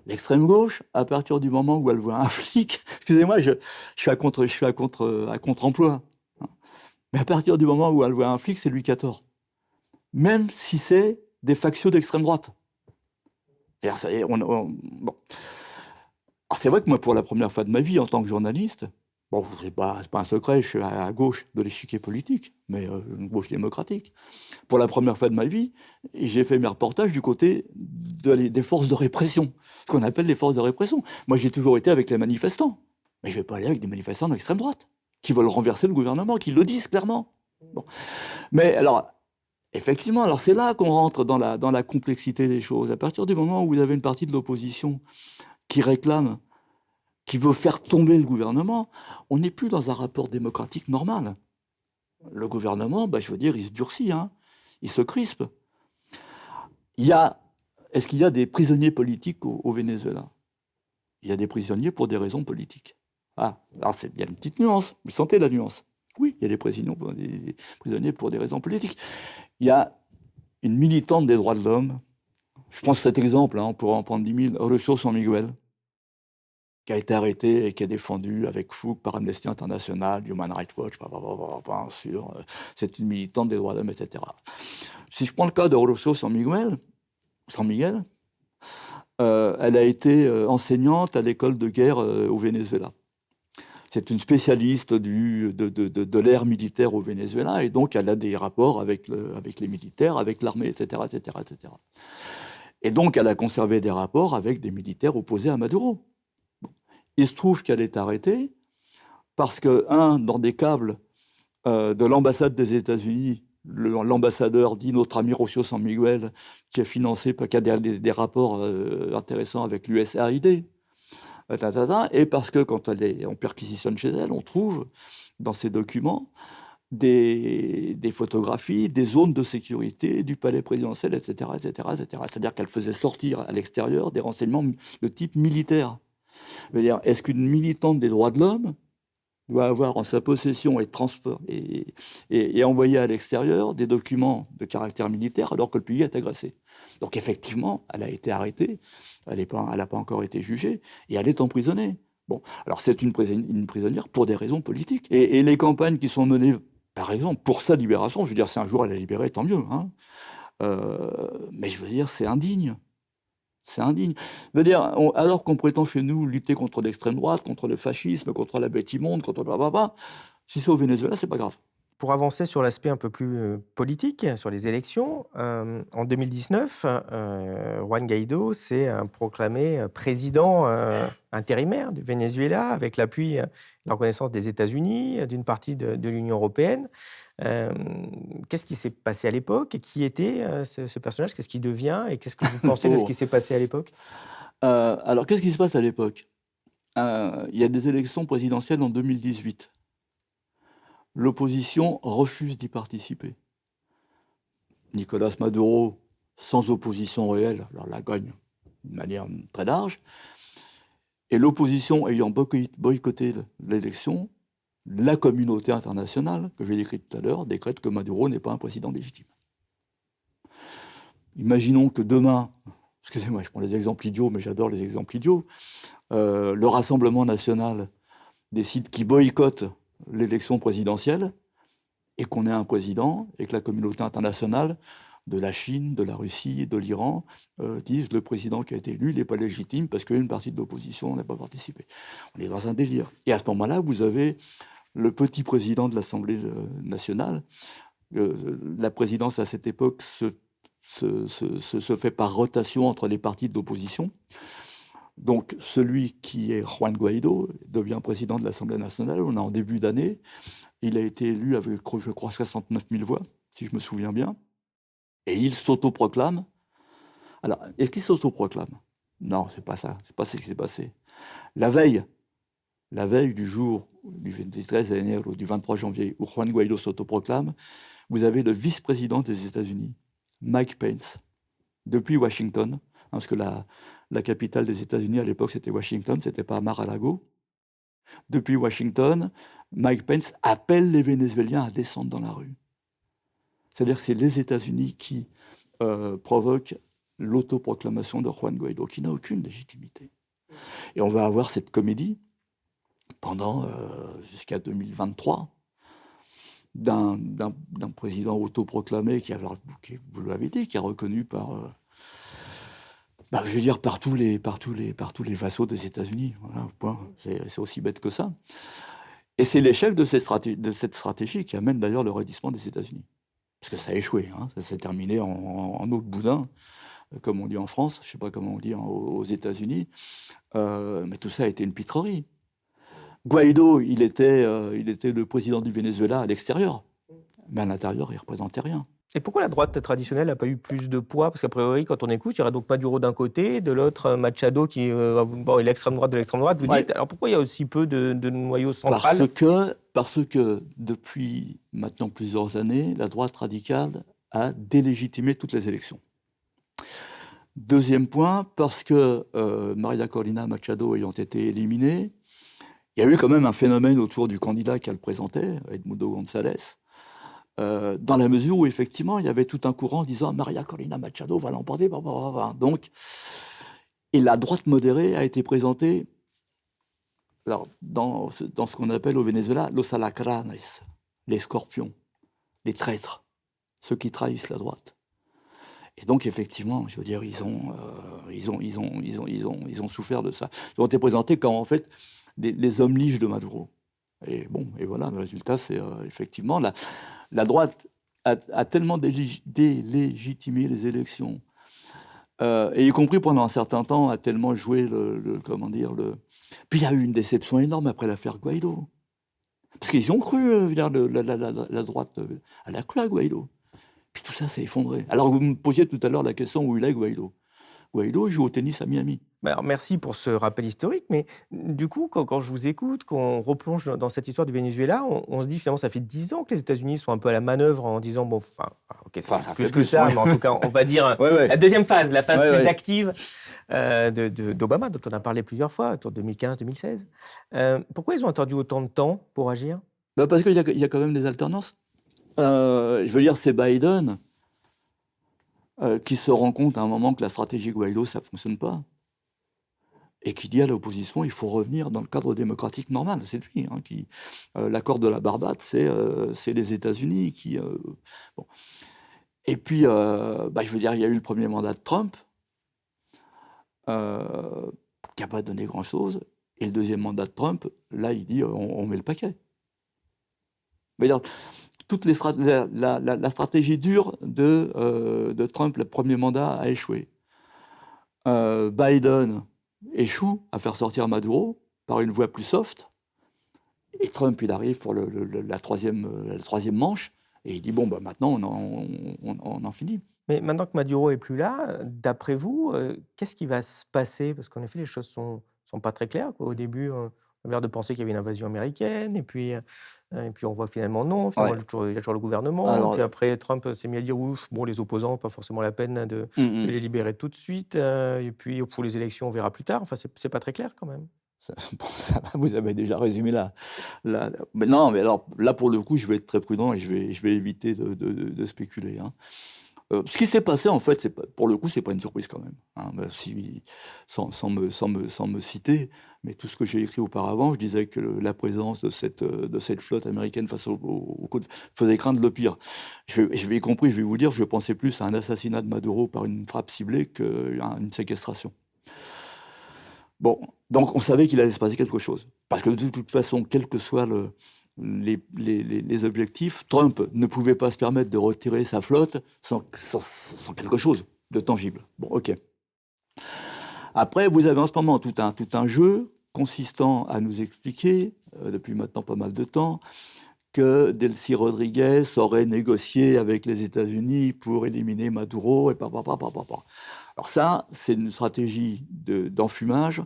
L'extrême gauche, à partir du moment où elle voit un flic, excusez-moi, je suis à contre-emploi. Mais à partir du moment où elle voit un flic, c'est lui qui a tort. Même si c'est des factions d'extrême droite. Bon. Alors c'est vrai que moi, pour la première fois de ma vie, en tant que journaliste, bon, c'est pas un secret, je suis à gauche de l'échiquier politique, mais une gauche démocratique. Pour la première fois de ma vie, j'ai fait mes reportages du côté des forces de répression, ce qu'on appelle les forces de répression. Moi, j'ai toujours été avec les manifestants, mais je vais pas aller avec des manifestants d'extrême droite, qui veulent renverser le gouvernement, qui le disent clairement. Bon. Mais alors, effectivement, alors c'est là qu'on rentre dans la complexité des choses. À partir du moment où vous avez une partie de l'opposition qui réclame, qui veut faire tomber le gouvernement, on n'est plus dans un rapport démocratique normal. Le gouvernement, je veux dire, il se durcit, hein, il se crispe. Est-ce qu'il y a des prisonniers politiques au Venezuela? Il y a des prisonniers pour des raisons politiques. Alors il y a une petite nuance, vous sentez la nuance? Oui, il y a des prisonniers pour des raisons politiques. Il y a une militante des droits de l'homme, je prends cet exemple, on pourrait en prendre 10 000, Horacio San Miguel, qui a été arrêté et qui est défendu avec fougue par Amnesty International, Human Rights Watch, c'est une militante des droits de l'homme, etc. Si je prends le cas de Horacio San Miguel, elle a été enseignante à l'école de guerre au Venezuela. C'est une spécialiste de l'ère militaire au Venezuela, et donc elle a des rapports avec les militaires, avec l'armée, etc., etc., etc. Et donc elle a conservé des rapports avec des militaires opposés à Maduro. Bon. Il se trouve qu'elle est arrêtée parce que, dans des câbles de l'ambassade des États-Unis, l'ambassadeur dit notre ami Rocio San Miguel, qui est financé, qui a des rapports intéressants avec l'USAID, et parce que quand on perquisitionne chez elle, on trouve dans ces documents des photographies, des zones de sécurité du palais présidentiel, etc., etc., etc. C'est-à-dire qu'elle faisait sortir à l'extérieur des renseignements de type militaire. Je veux dire, est-ce qu'une militante des droits de l'homme doit avoir en sa possession et envoyer à l'extérieur des documents de caractère militaire alors que le pays est agressé? Donc effectivement, elle a été arrêtée, elle n'a pas encore été jugée, et elle est emprisonnée. Bon, alors c'est une prisonnière pour des raisons politiques. Et les campagnes qui sont menées, par exemple, pour sa libération, je veux dire, si un jour elle est libérée, tant mieux, hein. Mais je veux dire, c'est indigne. C'est indigne. Je veux dire, alors qu'on prétend chez nous lutter contre l'extrême droite, contre le fascisme, contre la bête immonde, contre blablabla, si c'est au Venezuela, c'est pas grave. Pour avancer sur l'aspect un peu plus politique, sur les élections, en 2019, Juan Guaidó s'est proclamé président intérimaire du Venezuela avec l'appui, la reconnaissance des États-Unis, d'une partie de l'Union européenne. Qu'est-ce qui s'est passé à l'époque? Et qui était ce personnage? Qu'est-ce qu'il devient? Et qu'est-ce que vous pensez de ce qui s'est passé à l'époque? Alors, qu'est-ce qui se passe à l'époque? Il y a des élections présidentielles en 2018. L'opposition refuse d'y participer. Nicolas Maduro, sans opposition réelle, alors la gagne de manière très large. Et l'opposition ayant boycotté l'élection, la communauté internationale, que j'ai décrite tout à l'heure, décrète que Maduro n'est pas un président légitime. Imaginons que demain, excusez-moi, je prends des exemples idiots, mais j'adore les exemples idiots, le Rassemblement national décide qu'il boycotte l'élection présidentielle et qu'on ait un président et que la communauté internationale de la Chine, de la Russie et de l'Iran disent le président qui a été élu n'est pas légitime parce qu'une partie de l'opposition n'a pas participé. On est dans un délire. Et à ce moment-là, vous avez le petit président de l'Assemblée nationale. La présidence à cette époque se fait par rotation entre les partis de l'opposition. Donc, celui qui est Juan Guaidó devient président de l'Assemblée nationale. On est en début d'année. Il a été élu avec, je crois, 69 000 voix, si je me souviens bien. Et il s'autoproclame. Alors, est-ce qu'il s'autoproclame? Non, c'est pas ça. C'est pas ce qui s'est passé. La veille du jour du 13 janvier ou du 23 janvier où Juan Guaidó s'autoproclame, vous avez le vice-président des États-Unis, Mike Pence, depuis Washington, parce que la capitale des États-Unis à l'époque c'était Washington, c'était pas Mar-a-Lago. Depuis Washington, Mike Pence appelle les Vénézuéliens à descendre dans la rue. C'est-à-dire que c'est les États-Unis qui provoquent l'autoproclamation de Juan Guaidó, qui n'a aucune légitimité. Et on va avoir cette comédie pendant jusqu'à 2023 d'un président autoproclamé qui, vous l'avez dit, qui est reconnu par, je veux dire, par tous les vassaux des États-Unis. Voilà, point. C'est aussi bête que ça. Et c'est l'échec de cette stratégie qui amène d'ailleurs le raidissement des États-Unis. Parce que ça a échoué, hein. Ça s'est terminé en eau de boudin, comme on dit en France, je ne sais pas comment on dit aux États-Unis, mais tout ça a été une pitrerie. Guaidó, il était le président du Venezuela à l'extérieur, mais à l'intérieur, il ne représentait rien. Et pourquoi la droite traditionnelle n'a pas eu plus de poids? Parce qu'a priori, quand on écoute, il y aurait donc Maduro d'un côté, de l'autre Machado qui est l'extrême droite de l'extrême droite. Vous dites, alors pourquoi il y a aussi peu de noyau central? Parce que depuis maintenant plusieurs années, la droite radicale a délégitimé toutes les élections. Deuxième point, parce que Maria Corina Machado ayant été éliminée, il y a eu quand même un phénomène autour du candidat qu'elle présentait, Edmundo González, dans la mesure où, effectivement, il y avait tout un courant disant « Maria Corina Machado va l'emporter ». Donc, et la droite modérée a été présentée alors, dans ce qu'on appelle au Venezuela « los alacranes », les scorpions, les traîtres, ceux qui trahissent la droite. Et donc, effectivement, je veux dire, ils ont souffert de ça. Ils ont été présentés comme, en fait, les hommes liges de Maduro. Et bon, et voilà, le résultat, c'est effectivement la droite a tellement délégitimé les élections, et y compris pendant un certain temps, a tellement joué comment dire, Puis il y a eu une déception énorme après l'affaire Guaido. Parce qu'ils y ont cru, je veux dire, la droite, elle a cru à Guaido. Puis tout ça s'est effondré. Alors vous me posiez tout à l'heure la question où il est Guaido. Guaido, il joue au tennis à Miami. Alors, merci pour ce rappel historique, mais du coup, quand je vous écoute, qu'on replonge dans cette histoire du Venezuela, on se dit finalement, ça fait 10 ans que les États-Unis sont un peu à la manœuvre en disant, bon, enfin, ok, ça Enfin, fait ça plus fait que plus, ça, ouais. mais en tout cas, on va dire Ouais. la deuxième phase, la phase Ouais, plus ouais. active d'Obama, dont on a parlé plusieurs fois, autour de 2015-2016. Pourquoi ils ont attendu autant de temps pour agir? Bah parce qu'il y a quand même des alternances. Je veux dire, c'est Biden qui se rend compte à un moment que la stratégie Guaido, ça ne fonctionne pas. Et qui dit à l'opposition, il faut revenir dans le cadre démocratique normal. C'est lui qui... l'accord de la Barbade, c'est les États-Unis qui... bon. Et puis, je veux dire, il y a eu le premier mandat de Trump, qui n'a pas donné grand-chose. Et le deuxième mandat de Trump, là, il dit, on met le paquet. Mais alors, la stratégie dure de Trump, le premier mandat, a échoué. Biden échoue à faire sortir Maduro par une voie plus soft. Et Trump, il arrive pour la troisième manche, et il dit, bon, maintenant, on en finit. Mais maintenant que Maduro est plus là, d'après vous, qu'est-ce qui va se passer? Parce qu'en effet, les choses sont pas très claires, quoi. Au début, on a l'air de penser qu'il y avait une invasion américaine, et puis on voit finalement non. Finalement, Ouais. il y a toujours le gouvernement. Alors, Puis après, Trump s'est mis à dire ouf, bon, les opposants, pas forcément la peine de les libérer tout de suite. Et puis pour les élections, on verra plus tard. Enfin, c'est pas très clair quand même. Bon, ça va, vous avez déjà résumé mais non, mais alors là, pour le coup, je vais être très prudent et je vais éviter de spéculer. Ce qui s'est passé, en fait, pour le coup, c'est pas une surprise quand même. Sans me citer, mais tout ce que j'ai écrit auparavant, je disais que la présence de cette flotte américaine face aux côtes faisait craindre le pire. Je vais y compris, je vais vous dire, je pensais plus à un assassinat de Maduro par une frappe ciblée qu'à une séquestration. Bon, donc on savait qu'il allait se passer quelque chose. Parce que de toute façon, quels que soient les objectifs, Trump ne pouvait pas se permettre de retirer sa flotte sans quelque chose de tangible. Bon, ok. Après, vous avez en ce moment tout un jeu consistant à nous expliquer, depuis maintenant pas mal de temps, que Delcy Rodriguez aurait négocié avec les États-Unis pour éliminer Maduro, et Alors ça, c'est une stratégie d'enfumage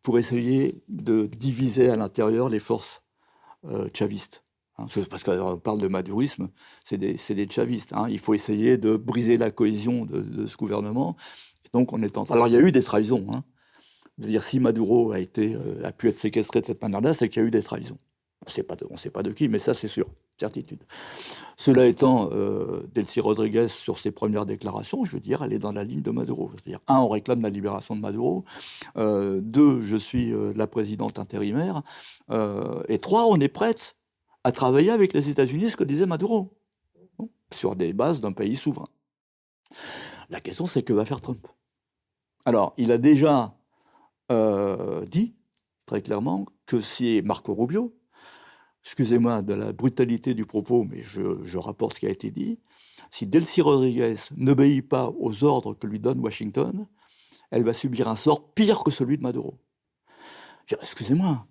pour essayer de diviser à l'intérieur les forces chavistes. Parce qu'on parle de madurisme, c'est des chavistes. Il faut essayer de briser la cohésion de ce gouvernement. Et donc, alors, il y a eu des trahisons. Je veux dire, si Maduro a pu être séquestré de cette manière-là, c'est qu'il y a eu des trahisons. On ne sait pas de qui, mais ça, c'est sûr, certitude. Cela étant, Delcy Rodriguez, sur ses premières déclarations, je veux dire, elle est dans la ligne de Maduro. C'est-à-dire, un, on réclame la libération de Maduro. Deux, je suis la présidente intérimaire. Et trois, on est prête à travailler avec les États-Unis, ce que disait Maduro, sur des bases d'un pays souverain. La question, c'est que va faire Trump? Alors, il a déjà dit, très clairement, que si Marco Rubio, excusez-moi de la brutalité du propos, mais je rapporte ce qui a été dit, si Delcy Rodriguez n'obéit pas aux ordres que lui donne Washington, elle va subir un sort pire que celui de Maduro. Excusez-moi,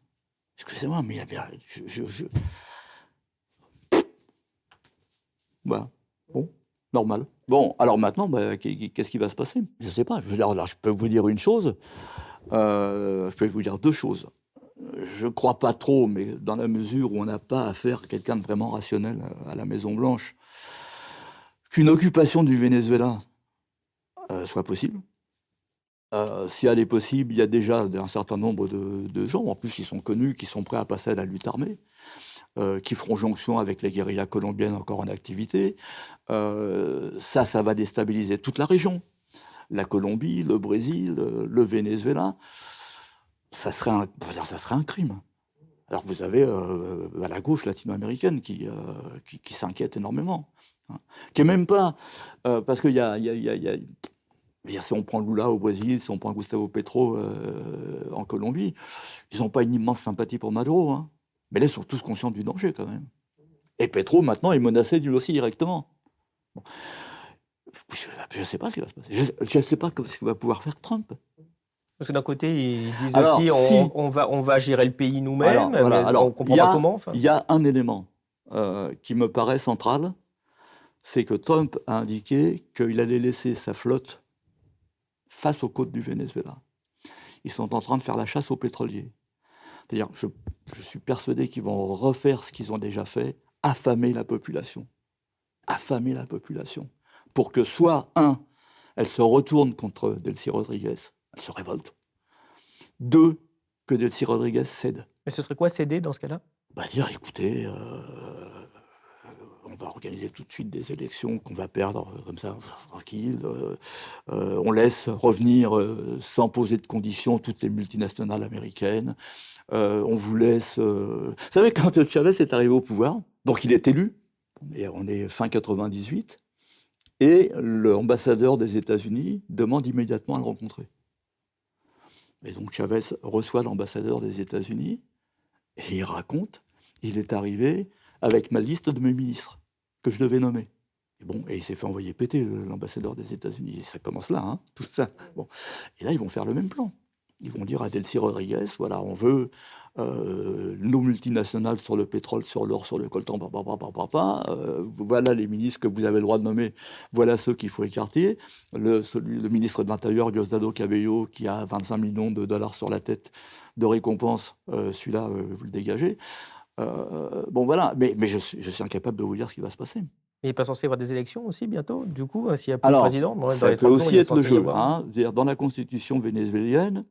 mais il y avait... Voilà. Bon, normal. Bon, alors maintenant, qu'est-ce qui va se passer? Je ne sais pas. Je peux vous dire une chose, je peux vous dire deux choses. Je ne crois pas trop, mais dans la mesure où on n'a pas affaire à quelqu'un de vraiment rationnel à la Maison-Blanche, qu'une occupation du Venezuela soit possible. Si elle est possible, il y a déjà un certain nombre de gens, en plus ils sont connus, qui sont prêts à passer à la lutte armée, qui feront jonction avec les guérillas colombiennes encore en activité. Ça va déstabiliser toute la région. La Colombie, le Brésil, le Venezuela. Ça serait un crime. Alors vous avez la gauche latino-américaine qui s'inquiète énormément. Qui est même pas... parce qu'il y a si on prend Lula au Brésil, si on prend Gustavo Petro en Colombie, ils n'ont pas une immense sympathie pour Maduro. Mais là, ils sont tous conscients du danger, quand même. Et Petro, maintenant, est menacé lui aussi directement. Bon. Je ne sais pas ce qui va se passer. Je ne sais pas ce que va pouvoir faire Trump. Parce que d'un côté, ils disent Alors, aussi si- on va gérer le pays nous-mêmes, Alors, voilà. mais Alors, on ne comprend pas comment. Enfin. il y a un élément qui me paraît central, c'est que Trump a indiqué qu'il allait laisser sa flotte face aux côtes du Venezuela. Ils sont en train de faire la chasse aux pétroliers. C'est-à-dire, je suis persuadé qu'ils vont refaire ce qu'ils ont déjà fait, affamer la population. Affamer la population. Pour que soit, un, elle se retourne contre Delcy Rodriguez, elle se révolte. Deux, que Delcy Rodriguez cède. Mais ce serait quoi céder dans ce cas-là? Dire, écoutez, on va organiser tout de suite des élections qu'on va perdre comme ça, tranquille. On laisse revenir sans poser de conditions toutes les multinationales américaines. On vous laisse... Vous savez, quand Chavez est arrivé au pouvoir, donc il est élu, et on est fin 98, et l'ambassadeur des États-Unis demande immédiatement à le rencontrer. Et donc Chavez reçoit l'ambassadeur des États-Unis, et il raconte, il est arrivé avec ma liste de mes ministres, que je devais nommer. Et il s'est fait envoyer péter, l'ambassadeur des États-Unis. Et ça commence là, hein, tout ça. Bon. Et là, ils vont faire le même plan. Ils vont dire à Delcy Rodriguez, voilà, on veut nos multinationales sur le pétrole, sur l'or, sur le coltan, voilà les ministres que vous avez le droit de nommer, voilà ceux qu'il faut écarter. Le ministre de l'Intérieur, Diosdado Cabello, qui a 25 millions de dollars sur la tête de récompense, celui-là, vous le dégagez. Bon, voilà, mais je suis incapable de vous dire ce qui va se passer. Il n'est pas censé y avoir des élections aussi bientôt, du coup, s'il n'y a plus de Alors, président? Dans ça les peut 30 jours, aussi il est être le censé y jeu. avoir. Hein. C'est-à-dire, dans la constitution vénézuélienne,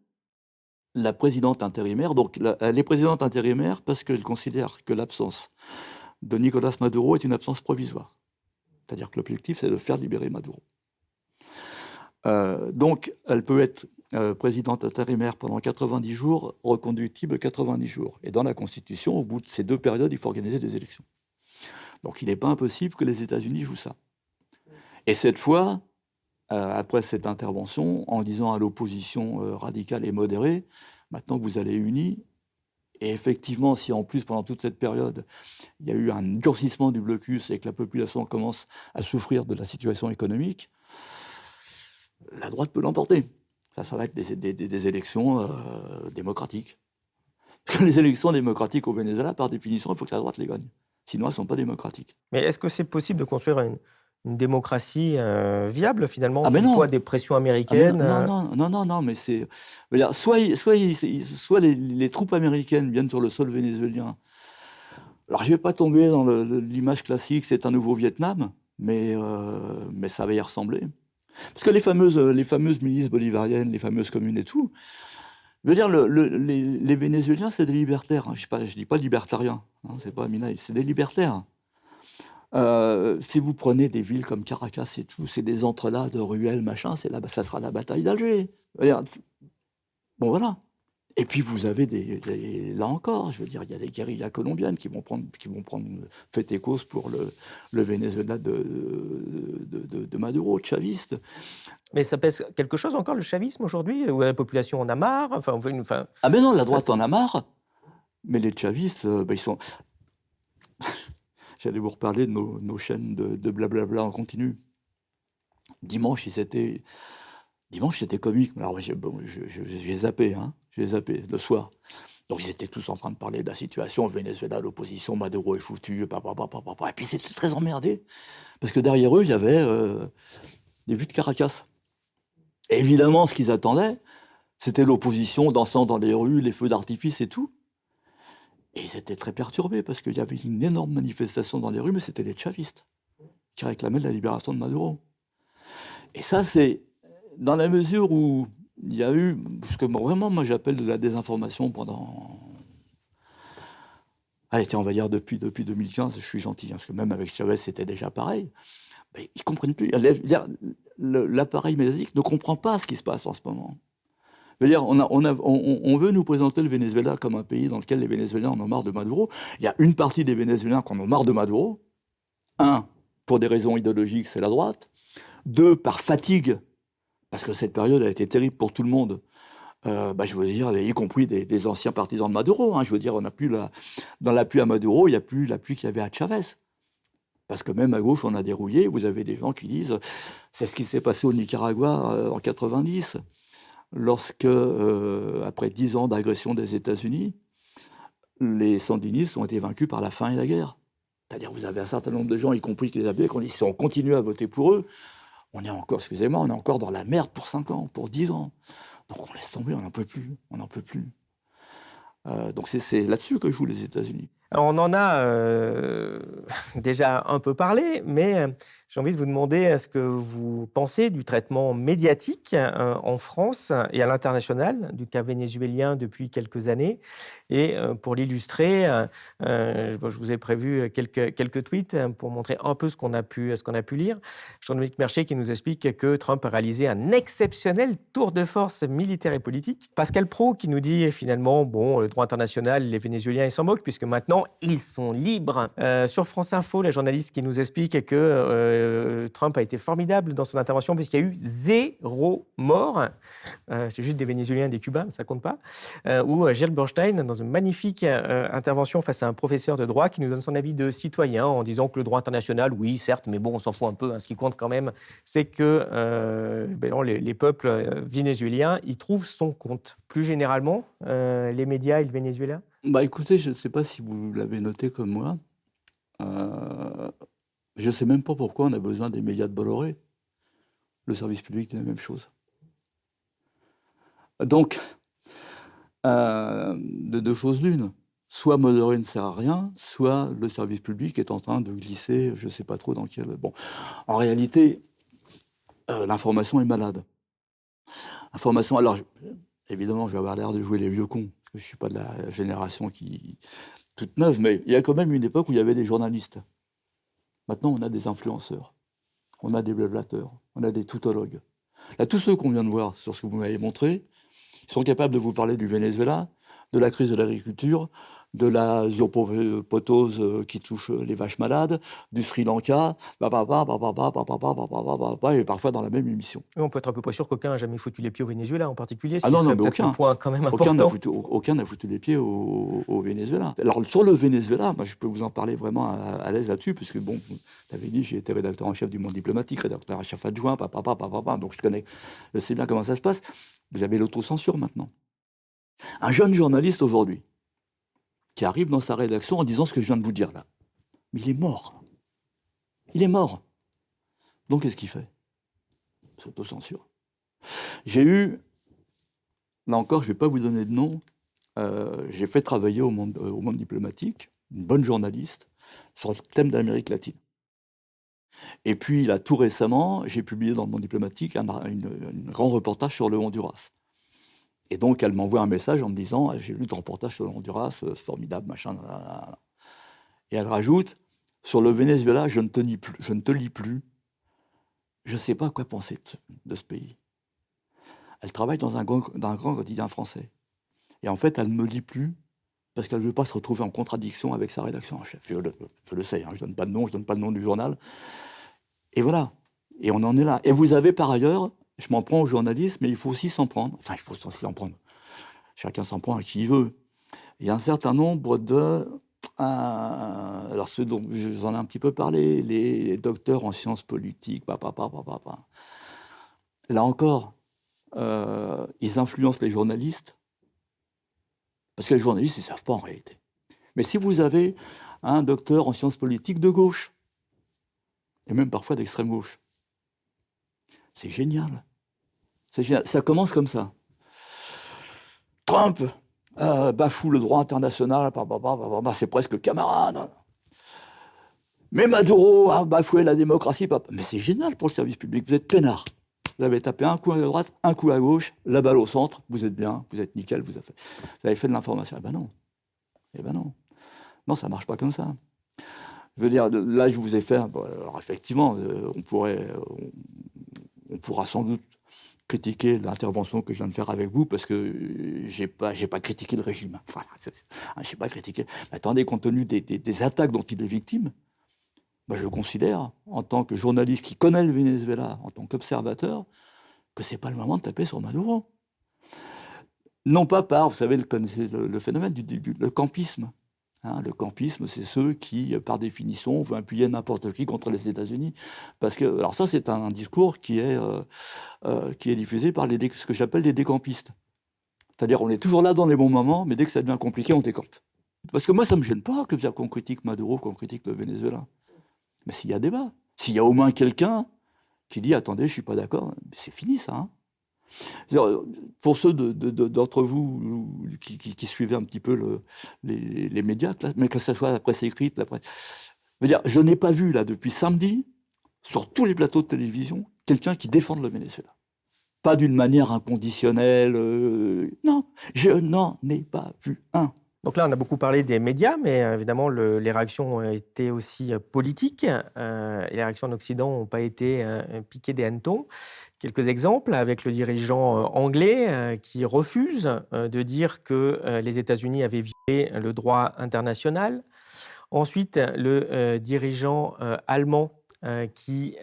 la présidente intérimaire, donc elle est présidente intérimaire parce qu'elle considère que l'absence de Nicolas Maduro est une absence provisoire. C'est-à-dire que l'objectif, c'est de faire libérer Maduro. Donc, elle peut être présidente intérimaire pendant 90 jours, reconductible 90 jours. Et dans la Constitution, au bout de ces deux périodes, il faut organiser des élections. Donc, il n'est pas impossible que les États-Unis jouent ça. Et cette fois, après cette intervention, en disant à l'opposition radicale et modérée, maintenant que vous allez unis, et effectivement, si en plus, pendant toute cette période, il y a eu un durcissement du blocus et que la population commence à souffrir de la situation économique, la droite peut l'emporter. Ça va être des élections démocratiques. Parce que les élections démocratiques au Venezuela, par définition, il faut que la droite les gagne. Sinon, elles ne sont pas démocratiques. Mais est-ce que c'est possible de construire une démocratie viable, finalement, Ah, sous mais le non. poids des pressions Ah, mais américaines? non, mais c'est... Soit les troupes américaines viennent sur le sol vénézuélien. Alors, je ne vais pas tomber dans l'image classique, c'est un nouveau Vietnam, mais ça va y ressembler. Parce que les fameuses milices bolivariennes, les fameuses communes et tout, je veux dire, les Vénézuéliens, c'est des libertaires. Hein. Je ne dis pas libertariens, hein, c'est pas Minaï, c'est des libertaires. Si vous prenez des villes comme Caracas et tout, c'est des entrelacs de ruelles, machin, ça sera la bataille d'Alger. Bon, voilà. Et puis vous avez là encore, je veux dire, il y a des guérillas colombiennes qui vont prendre fait et cause pour le Venezuela de Maduro, chaviste. Mais ça pèse quelque chose encore, le chavisme, aujourd'hui, où la population en a marre? Ah mais non, la droite en a marre, mais les chavistes, ils sont... J'allais vous reparler de nos chaînes de blablabla en continu. Dimanche, c'était comique. Alors, j'ai zappé, hein. J'ai zappé le soir. Donc, ils étaient tous en train de parler de la situation au Venezuela, l'opposition, Maduro est foutu, Et puis, c'était très emmerdé. Parce que derrière eux, il y avait des vues de Caracas. Et évidemment, ce qu'ils attendaient, c'était l'opposition dansant dans les rues, les feux d'artifice et tout. Et ils étaient très perturbés parce qu'il y avait une énorme manifestation dans les rues, mais c'était les chavistes qui réclamaient la libération de Maduro. Et ça, c'est dans la mesure où il y a eu, parce que vraiment, moi j'appelle de la désinformation pendant... Allez, on va dire depuis 2015, je suis gentil, hein, parce que même avec Chavez, c'était déjà pareil. Mais ils ne comprennent plus. L'appareil médiatique ne comprend pas ce qui se passe en ce moment. Je veux dire, on veut nous présenter le Venezuela comme un pays dans lequel les Vénézuéliens en ont marre de Maduro. Il y a une partie des Vénézuéliens qui en ont marre de Maduro. Un, pour des raisons idéologiques, c'est la droite. Deux, par fatigue, parce que cette période a été terrible pour tout le monde. Je veux dire, y compris des anciens partisans de Maduro. Hein. Je veux dire, on n'a plus dans l'appui à Maduro, il n'y a plus l'appui qu'il y avait à Chavez. Parce que même à gauche, on a dérouillé. Vous avez des gens qui disent, c'est ce qui s'est passé au Nicaragua en 90, lorsque, après 10 ans d'agression des États-Unis, les sandinistes ont été vaincus par la faim et la guerre. C'est-à-dire, vous avez un certain nombre de gens, y compris les abbés, qui ont dit, si on continue à voter pour eux, on est encore dans la merde pour 5 ans, pour 10 ans. Donc on laisse tomber, on n'en peut plus, on n'en peut plus. Donc c'est là-dessus que jouent les États-Unis. Alors, on en a déjà un peu parlé, mais j'ai envie de vous demander ce que vous pensez du traitement médiatique en France et à l'international du cas vénézuélien depuis quelques années. Et pour l'illustrer, je vous ai prévu quelques tweets pour montrer un peu ce qu'on a pu lire. Jean-Dominique Mercier qui nous explique que Trump a réalisé un exceptionnel tour de force militaire et politique. Pascal Praud qui nous dit finalement, bon, le droit international, les Vénézuéliens, ils s'en moquent puisque maintenant, ils sont libres. Sur France Info, la journaliste qui nous explique que Trump a été formidable dans son intervention puisqu'il y a eu 0 mort. C'est juste des Vénézuéliens et des Cubains, ça compte pas. Ou Gilles Bernstein, dans une magnifique intervention face à un professeur de droit qui nous donne son avis de citoyen en disant que le droit international, oui, certes, mais bon, on s'en fout un peu. Hein. Ce qui compte quand même, c'est que les peuples vénézuéliens y trouvent son compte. Plus généralement, les médias et le Venezuela. Écoutez, je ne sais pas si vous l'avez noté comme moi. Je ne sais même pas pourquoi on a besoin des médias de Bolloré. Le service public, c'est la même chose. Donc, de deux choses l'une. Soit Bolloré ne sert à rien, soit le service public est en train de glisser, je ne sais pas trop dans quel... Bon, en réalité, l'information est malade. Information, alors, évidemment, je vais avoir l'air de jouer les vieux cons, parce que je ne suis pas de la génération qui... toute neuve, mais il y a quand même une époque où il y avait des journalistes. Maintenant, on a des influenceurs, on a des blablateurs, on a des tautologues. Là, tous ceux qu'on vient de voir sur ce que vous m'avez montré, ils sont capables de vous parler du Venezuela, de la crise de l'agriculture, de la zoophotose qui touche les vaches malades, du Sri Lanka, et parfois dans la même émission. Et on peut être à peu près sûr qu'aucun n'a jamais foutu les pieds au Venezuela en particulier. Ah non, mais peut-être un point quand même important. Aucun n'a foutu les pieds au Venezuela. Alors sur le Venezuela, moi, je peux vous en parler vraiment à l'aise là-dessus, parce que bon, vous l'avez dit, j'ai été rédacteur en chef du Monde diplomatique, rédacteur en chef adjoint, donc je sais bien comment ça se passe. Vous avez l'autocensure maintenant. Un jeune journaliste aujourd'hui, qui arrive dans sa rédaction en disant ce que je viens de vous dire là. Mais il est mort. Il est mort. Donc qu'est-ce qu'il fait? S'autocensure. J'ai eu, là encore, je ne vais pas vous donner de nom, j'ai fait travailler au monde diplomatique, une bonne journaliste, sur le thème d'Amérique latine. Et puis là, tout récemment, j'ai publié dans le Monde diplomatique un grand reportage sur le Honduras. Et donc, elle m'envoie un message en me disant « J'ai lu ton reportage sur le Honduras, c'est formidable, machin. » Et elle rajoute « Sur le Venezuela, je ne te lis plus. Je ne sais pas quoi penser de ce pays. » Elle travaille dans un grand quotidien français. Et en fait, elle ne me lit plus parce qu'elle ne veut pas se retrouver en contradiction avec sa rédaction en chef. Je le sais, hein, je ne donne pas de nom, je ne donne pas le nom du journal. Et voilà. Et on en est là. Et vous avez par ailleurs... Je m'en prends aux journalistes, mais il faut aussi s'en prendre. Enfin, il faut aussi s'en prendre. Chacun s'en prend à qui il veut. Il y a un certain nombre de... alors, ceux dont j'en ai un petit peu parlé, les docteurs en sciences politiques, Là encore, ils influencent les journalistes, parce que les journalistes, ils ne savent pas en réalité. Mais si vous avez un docteur en sciences politiques de gauche, et même parfois d'extrême gauche, c'est génial. Ça commence comme ça. Trump bafoue le droit international, c'est presque camarade. Mais Maduro a bafoué la démocratie. Mais c'est génial pour le service public, vous êtes peinard. Vous avez tapé un coup à droite, un coup à gauche, la balle au centre, vous êtes bien, vous êtes nickel, vous avez fait de l'information. Eh ben non. Non, ça ne marche pas comme ça. Je veux dire, là, je vous ai fait... alors effectivement, on pourra sans doute critiquer l'intervention que je viens de faire avec vous, parce que j'ai pas critiqué le régime. Voilà, je n'ai pas critiqué. Mais attendez, compte tenu des attaques dont il est victime, je considère, en tant que journaliste qui connaît le Venezuela, en tant qu'observateur, que ce n'est pas le moment de taper sur Maduro. Non pas par, vous savez, connaissez le phénomène le campisme. Hein, le campisme, c'est ceux qui, par définition, veulent appuyer n'importe qui contre les États-Unis. Parce que, alors ça, c'est un discours qui est diffusé par ce que j'appelle les décampistes. C'est-à-dire, on est toujours là dans les bons moments, mais dès que ça devient compliqué, on décampe. Parce que moi, ça ne me gêne pas qu'on critique Maduro, qu'on critique le Venezuela. Mais s'il y a débat, s'il y a au moins quelqu'un qui dit « Attendez, je ne suis pas d'accord », c'est fini ça. Hein. Pour ceux d'entre vous qui suivaient un petit peu les médias, mais que ce soit la presse écrite, je n'ai pas vu, là, depuis samedi, sur tous les plateaux de télévision, quelqu'un qui défende le Venezuela. Pas d'une manière inconditionnelle. Non, je n'en ai pas vu un. Donc là, on a beaucoup parlé des médias, mais évidemment, les réactions ont été aussi politiques. Et les réactions en Occident n'ont pas été piquées des hannetons. Quelques exemples avec le dirigeant anglais qui refuse de dire que les États-Unis avaient violé le droit international. Ensuite, le dirigeant allemand qui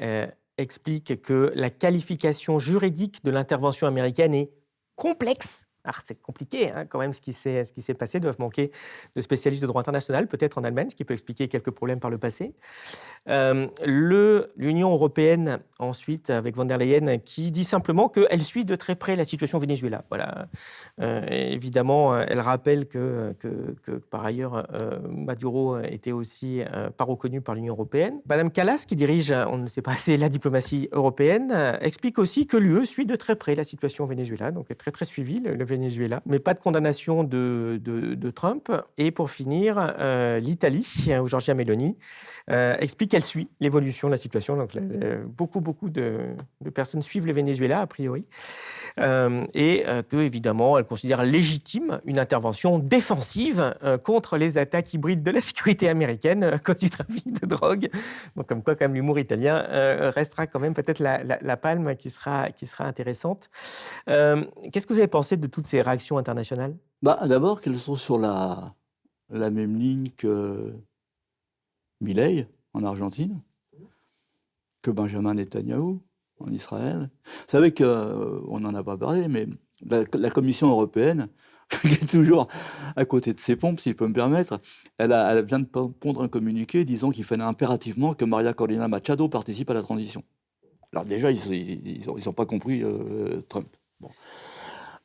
explique que la qualification juridique de l'intervention américaine est complexe. Alors, c'est compliqué quand même ce qui s'est passé. Ils doivent manquer de spécialistes de droit international, peut-être en Allemagne, ce qui peut expliquer quelques problèmes par le passé. L'Union européenne, ensuite, avec von der Leyen, qui dit simplement qu'elle suit de très près la situation au Venezuela. Voilà. Évidemment, elle rappelle que par ailleurs, Maduro était aussi pas reconnu par l'Union européenne. Madame Kallas, qui dirige, on ne sait pas assez, la diplomatie européenne, explique aussi que l'UE suit de très près la situation au Venezuela, donc est très très suivi le Venezuela, mais pas de condamnation de Trump. Et pour finir, l'Italie, où Giorgia Meloni explique qu'elle suit l'évolution de la situation. Donc, beaucoup de personnes suivent le Venezuela, a priori, et que, évidemment, elle considère légitime une intervention défensive contre les attaques hybrides de la sécurité américaine contre du trafic de drogue. Donc, comme quoi, quand même, l'humour italien restera quand même peut-être la palme qui sera intéressante. Qu'est-ce que vous avez pensé de toutes ces réactions internationales ? D'abord, qu'elles sont sur la même ligne que Milei en Argentine, que Benjamin Netanyahou en Israël. Vous savez qu'on n'en a pas parlé, mais la Commission européenne, qui est toujours à côté de ses pompes, si je peux me permettre, elle vient de pondre un communiqué disant qu'il fallait impérativement que Maria Corina Machado participe à la transition. Alors déjà, ils n'ont pas compris Trump. Bon.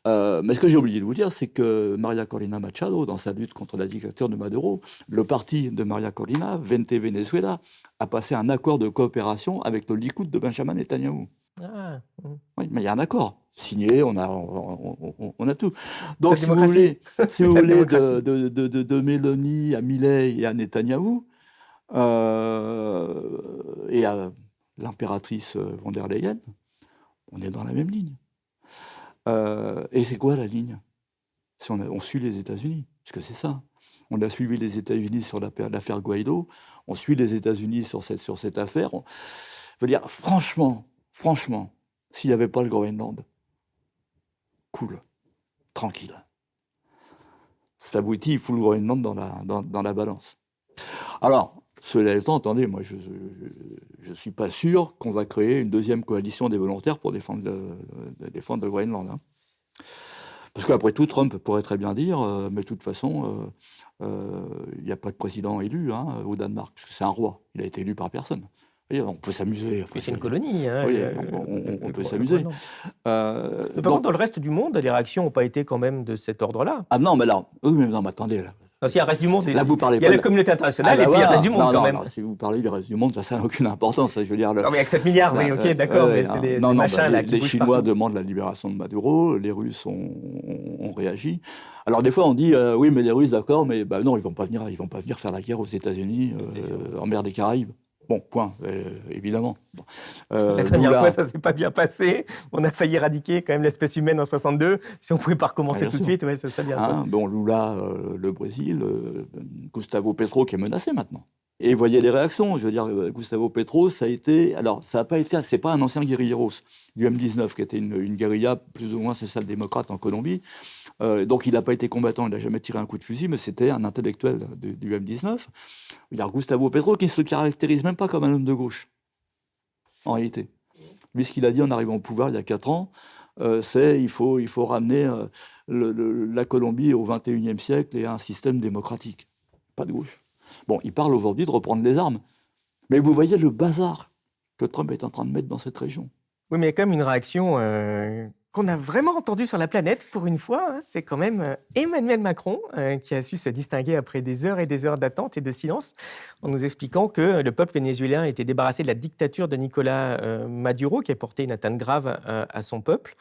Mais ce que j'ai oublié de vous dire, c'est que Maria Corina Machado, dans sa lutte contre la dictature de Maduro, le parti de Maria Corina, Vente Venezuela, a passé un accord de coopération avec le Likoud de Benjamin Netanyahou. Ah. Oui, mais il y a un accord signé, on a tout. Donc, si vous voulez, de Meloni à Milei et à Netanyahou, et à l'impératrice von der Leyen, on est dans la même ligne. Et c'est quoi la ligne ? Si on suit les États-Unis, parce que c'est ça. On a suivi les États-Unis sur l'affaire Guaido, on suit les États-Unis sur cette affaire. Je veux dire, franchement, s'il n'y avait pas le Groenland, cool, tranquille. Slavouti, il fout le Groenland dans la balance. Alors, cela étant, attendez, moi je ne suis pas sûr qu'on va créer une deuxième coalition des volontaires pour défendre le Groenland. Hein. Parce qu'après tout, Trump pourrait très bien dire, mais de toute façon, il n'y a pas de président élu au Danemark, parce que c'est un roi, il a été élu par personne. Voyez, on peut s'amuser. C'est une colonie. Hein, oui, on peut s'amuser. Mais par contre, dans le reste du monde, les réactions n'ont pas été quand même de cet ordre-là. Ah non, mais là, mais attendez, là. Il y a le reste du monde, là, vous parlez il y a la communauté internationale et puis il y a le reste du monde quand même. Non, si vous parlez du reste du monde, ça n'a aucune importance. Je veux dire, non, mais avec 7 milliards, oui, ok, d'accord, mais c'est les machins là qui les bougent Chinois partout. demandent la libération de Maduro, les Russes ont réagi. Alors des fois on dit oui, mais les Russes, d'accord, mais non, ils vont pas venir faire la guerre aux États-Unis en mer des Caraïbes. Bon, point, évidemment. Bon. La dernière fois, ça ne s'est pas bien passé. On a failli éradiquer quand même l'espèce humaine en 62. Si on ne pouvait pas recommencer tout de suite, ouais, ce serait bien. Bon, Lula, le Brésil, Gustavo Petro qui est menacé maintenant. Et voyez les réactions. Je veux dire, Gustavo Petro, ça a été... Alors, ça n'a pas été... C'est pas un ancien guérilleros du M19, qui était une guérilla plus ou moins social-démocrate en Colombie. Donc, il n'a pas été combattant, il n'a jamais tiré un coup de fusil, mais c'était un intellectuel du M19. Il y a Gustavo Petro qui ne se caractérise même pas comme un homme de gauche, en réalité. Lui, ce qu'il a dit en arrivant au pouvoir il y a 4 ans, c'est il faut ramener la Colombie au XXIe siècle et à un système démocratique. Pas de gauche. Bon, il parle aujourd'hui de reprendre les armes. Mais vous voyez le bazar que Trump est en train de mettre dans cette région. Oui, mais il y a quand même une réaction qu'on a vraiment entendue sur la planète pour une fois. Hein. C'est quand même Emmanuel Macron qui a su se distinguer après des heures et des heures d'attente et de silence en nous expliquant que le peuple vénézuélien était débarrassé de la dictature de Nicolas Maduro, qui a porté une atteinte grave à son peuple,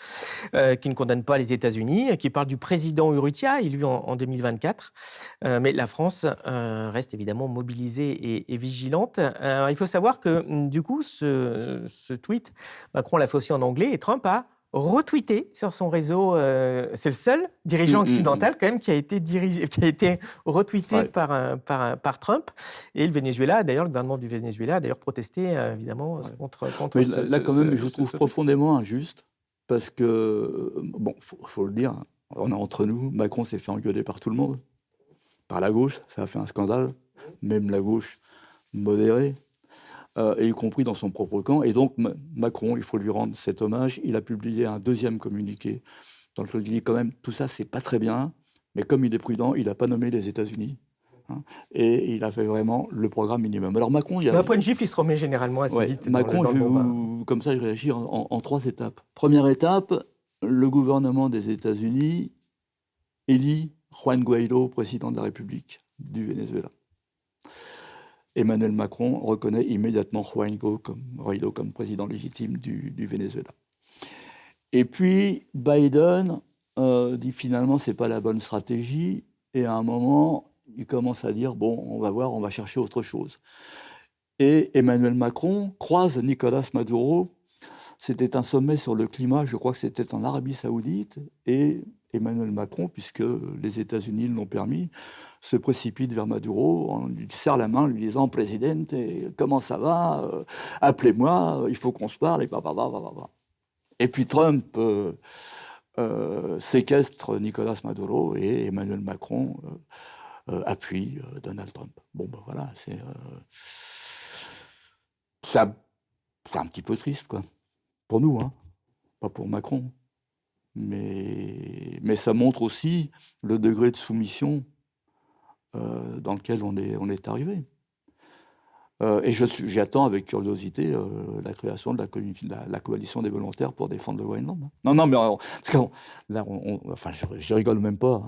qui ne condamne pas les États-Unis, qui parle du président Urrutia, élu en 2024. Mais la France reste évidemment mobilisée et vigilante. Il faut savoir que, du coup, ce tweet, Macron l'a fait aussi en anglais et Trump a retweeté sur son réseau. C'est le seul dirigeant occidental quand même qui a été retweeté par Trump. Et le Venezuela, d'ailleurs, le gouvernement du Venezuela a d'ailleurs protesté évidemment contre mais là, quand même, je trouve profondément injuste parce que, bon, faut le dire, on est entre nous, Macron s'est fait engueuler par tout le monde, par la gauche, ça a fait un scandale, même la gauche modérée. Et y compris dans son propre camp. Et donc, Macron, il faut lui rendre cet hommage. Il a publié un deuxième communiqué dans lequel il dit quand même, tout ça, c'est pas très bien, mais comme il est prudent, il n'a pas nommé les États-Unis. Hein, et il a fait vraiment le programme minimum. Alors Macron... Un point de gifle, il se remet généralement assez vite. Macron, comme ça, je réagis en 3 étapes. Première étape, le gouvernement des États-Unis élit Juan Guaidó président de la République du Venezuela. Emmanuel Macron reconnaît immédiatement Juan Guaidó comme président légitime du Venezuela. Et puis Biden dit finalement c'est pas la bonne stratégie et à un moment il commence à dire bon on va voir, on va chercher autre chose. Et Emmanuel Macron croise Nicolas Maduro. C'était un sommet sur le climat, je crois que c'était en Arabie Saoudite, et Emmanuel Macron, puisque les États-Unis l'ont permis, se précipite vers Maduro, on lui serre la main, lui disant « Présidente, comment ça va appelez-moi, il faut qu'on se parle, et blablabla. » Et puis Trump séquestre Nicolas Maduro, et Emmanuel Macron appuie Donald Trump. Bon, ben voilà, c'est un petit peu triste, quoi. Pour nous, hein, pas pour Macron. Mais ça montre aussi le degré de soumission dans lequel on est arrivé. Et j'attends avec curiosité la création de la coalition des volontaires pour défendre le Groenland. Non, mais parce que là, enfin, je rigole même pas.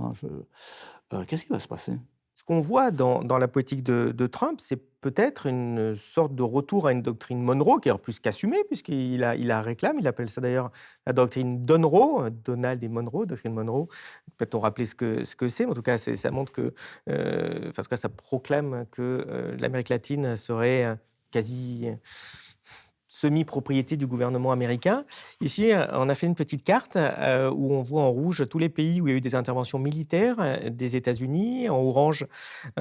Hein, qu'est-ce qui va se passer ? Ce qu'on voit dans la politique de Trump, c'est peut-être une sorte de retour à une doctrine Monroe, qui est plus qu'assumée, puisqu'il la réclame. Il appelle ça d'ailleurs la doctrine Donroe, Donald et Monroe, doctrine Monroe. Peut-on rappeler ce que c'est, mais en tout cas, ça montre que, en tout cas, ça proclame que l'Amérique latine serait quasi semi-propriété du gouvernement américain. Ici, on a fait une petite carte où on voit en rouge tous les pays où il y a eu des interventions militaires des États-Unis. En orange,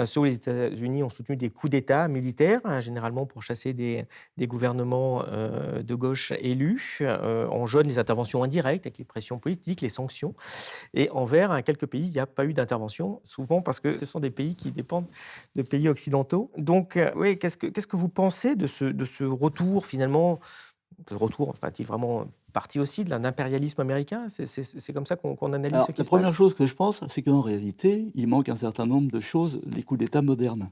ceux où les États-Unis ont soutenu des coups d'État militaires, généralement pour chasser des gouvernements de gauche élus. En jaune, les interventions indirectes avec les pressions politiques, les sanctions. Et en vert, quelques pays, il n'y a pas eu d'intervention, souvent parce que ce sont des pays qui dépendent de pays occidentaux. Donc, oui, qu'est-ce que vous pensez de ce retour, finalement, ce retour, enfin, est-il vraiment parti aussi de l'impérialisme américain ? C'est comme ça qu'on analyse ce qui se passe ? La première chose que je pense, c'est qu'en réalité, il manque un certain nombre de choses, les coups d'État modernes.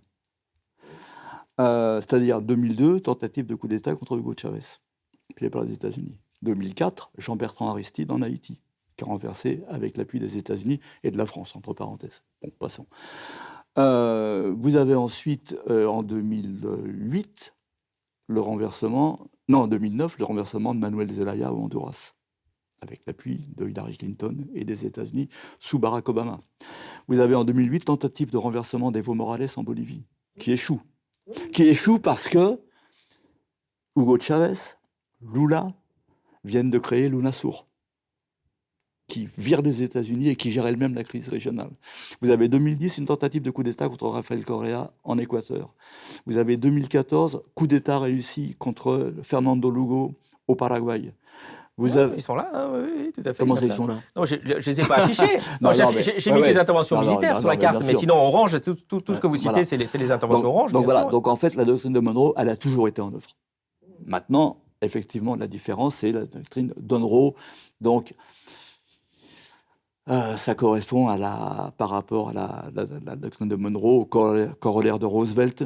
C'est-à-dire 2002, tentative de coup d'État contre Hugo Chavez, appuyé par les États-Unis. 2004, Jean-Bertrand Aristide en Haïti, qui a renversé avec l'appui des États-Unis et de la France, entre parenthèses. Bon, passons. Vous avez ensuite, en 2008, en 2009, le renversement de Manuel Zelaya au Honduras, avec l'appui de Hillary Clinton et des États-Unis sous Barack Obama. Vous avez en 2008, tentative de renversement d'Evo Morales en Bolivie, qui échoue. Qui échoue parce que Hugo Chavez, Lula, viennent de créer l'UNASUR, qui vire les États-Unis et qui gère elle-même la crise régionale. Vous avez 2010, une tentative de coup d'État contre Rafael Correa en Équateur. Vous avez 2014, coup d'État réussi contre Fernando Lugo au Paraguay. Ils sont là, hein, oui, tout à fait. Comment ça, ils sont là ? Non, je ne les ai pas affichés. J'ai mis des interventions militaires sur la carte, mais sinon, orange, tout ce que vous citez, c'est les interventions orange. Donc voilà, donc en fait, la doctrine de Monroe, elle a toujours été en œuvre. Maintenant, effectivement, la différence, c'est la doctrine Donroe. Donc, Ça correspond par rapport à la doctrine de Monroe, au corollaire de Roosevelt,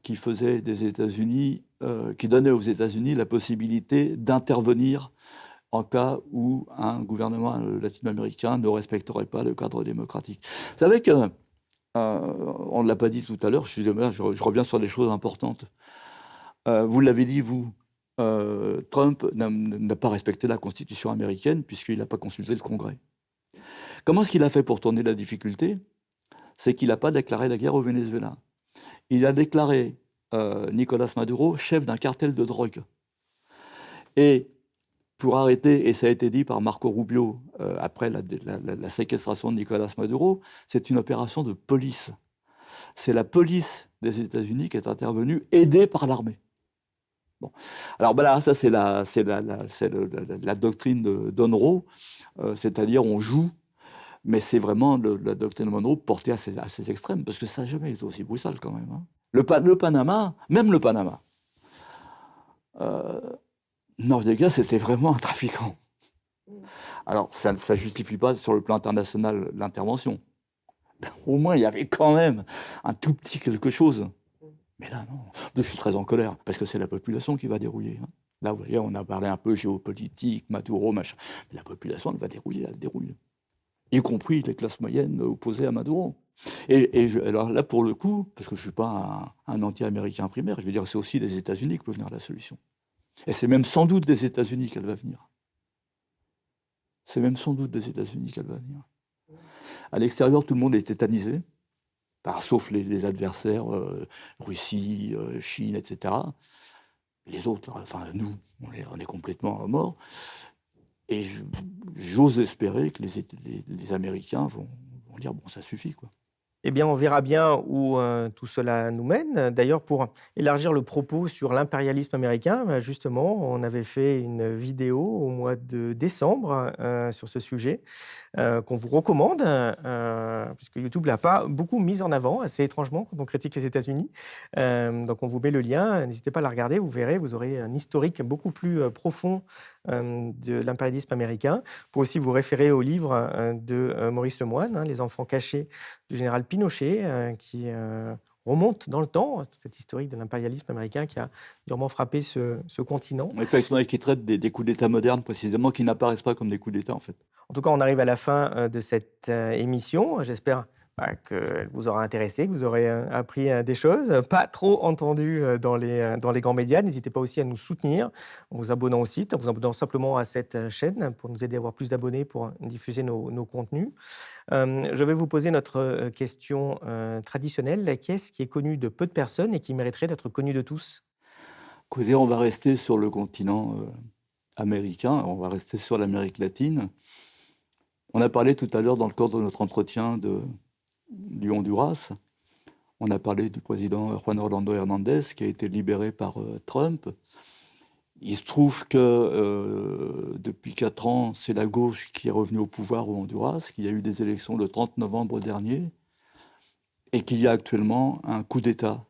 qui faisait des États-Unis, qui donnait aux États-Unis la possibilité d'intervenir en cas où un gouvernement latino-américain ne respecterait pas le cadre démocratique. Vous savez que, on ne l'a pas dit tout à l'heure, je reviens sur des choses importantes. Vous l'avez dit, vous, Trump n'a pas respecté la Constitution américaine puisqu'il n'a pas consulté le Congrès. Comment est-ce qu'il a fait pour tourner la difficulté? C'est qu'il n'a pas déclaré la guerre au Venezuela. Il a déclaré Nicolas Maduro chef d'un cartel de drogue. Et pour arrêter, et ça a été dit par Marco Rubio après la séquestration de Nicolas Maduro, c'est une opération de police. C'est la police des États-Unis qui est intervenue, aidée par l'armée. Bon. Alors ben là, ça c'est la doctrine de Monroe, c'est-à-dire on joue, mais c'est vraiment la doctrine de Monroe portée à ces extrêmes, parce que ça n'a jamais été aussi brutal quand même. Hein. Le Panama, même le Panama, Noriega, c'était vraiment un trafiquant. Alors, ça ne justifie pas sur le plan international l'intervention. Au moins, il y avait quand même un tout petit quelque chose. Mais là, non. Je suis très en colère, parce que c'est la population qui va dérouiller. Hein. Là, vous voyez, on a parlé un peu géopolitique, Maduro, machin. Mais la population, elle va dérouiller, elle dérouille. Y compris les classes moyennes opposées à Maduro. Alors là, pour le coup, parce que je ne suis pas un anti-américain primaire, je veux dire, c'est aussi des États-Unis qui peuvent venir la solution. Et c'est même sans doute des États-Unis qu'elle va venir. C'est même sans doute des États-Unis qu'elle va venir. À l'extérieur, tout le monde est tétanisé, sauf les adversaires, Russie, Chine, etc. Les autres, enfin nous, on est complètement morts. Et j'ose espérer que les Américains vont dire, bon, ça suffit, quoi. Eh bien, on verra bien où tout cela nous mène. D'ailleurs, pour élargir le propos sur l'impérialisme américain, justement, on avait fait une vidéo au mois de décembre sur ce sujet qu'on vous recommande, puisque YouTube ne l'a pas beaucoup mis en avant, assez étrangement, quand on critique les États-Unis. Donc, on vous met le lien. N'hésitez pas à la regarder. Vous verrez, vous aurez un historique beaucoup plus profond de l'impérialisme américain. Vous pouvez aussi vous référer au livre de Maurice Lemoine, Les enfants cachés du général Pinochet, qui remonte dans le temps, cette historique de l'impérialisme américain qui a durement frappé ce continent. Effectivement, et qui traite des coups d'État modernes, précisément, qui n'apparaissent pas comme des coups d'État, en fait. En tout cas, on arrive à la fin de cette émission. J'espère qu'elle vous aura intéressé, que vous aurez appris des choses, pas trop entendues dans les grands médias. N'hésitez pas aussi à nous soutenir en vous abonnant au site, en vous abonnant simplement à cette chaîne pour nous aider à avoir plus d'abonnés pour diffuser nos contenus. Je vais vous poser notre question traditionnelle. Qu'est-ce qui est connu de peu de personnes et qui mériterait d'être connu de tous? Écoutez, on va rester sur le continent américain, on va rester sur l'Amérique latine. On a parlé tout à l'heure, dans le cadre de notre entretien du Honduras, on a parlé du président Juan Orlando Hernández qui a été libéré par Trump. Il se trouve que depuis 4 ans, c'est la gauche qui est revenue au pouvoir au Honduras, qu'il y a eu des élections le 30 novembre dernier, et qu'il y a actuellement un coup d'État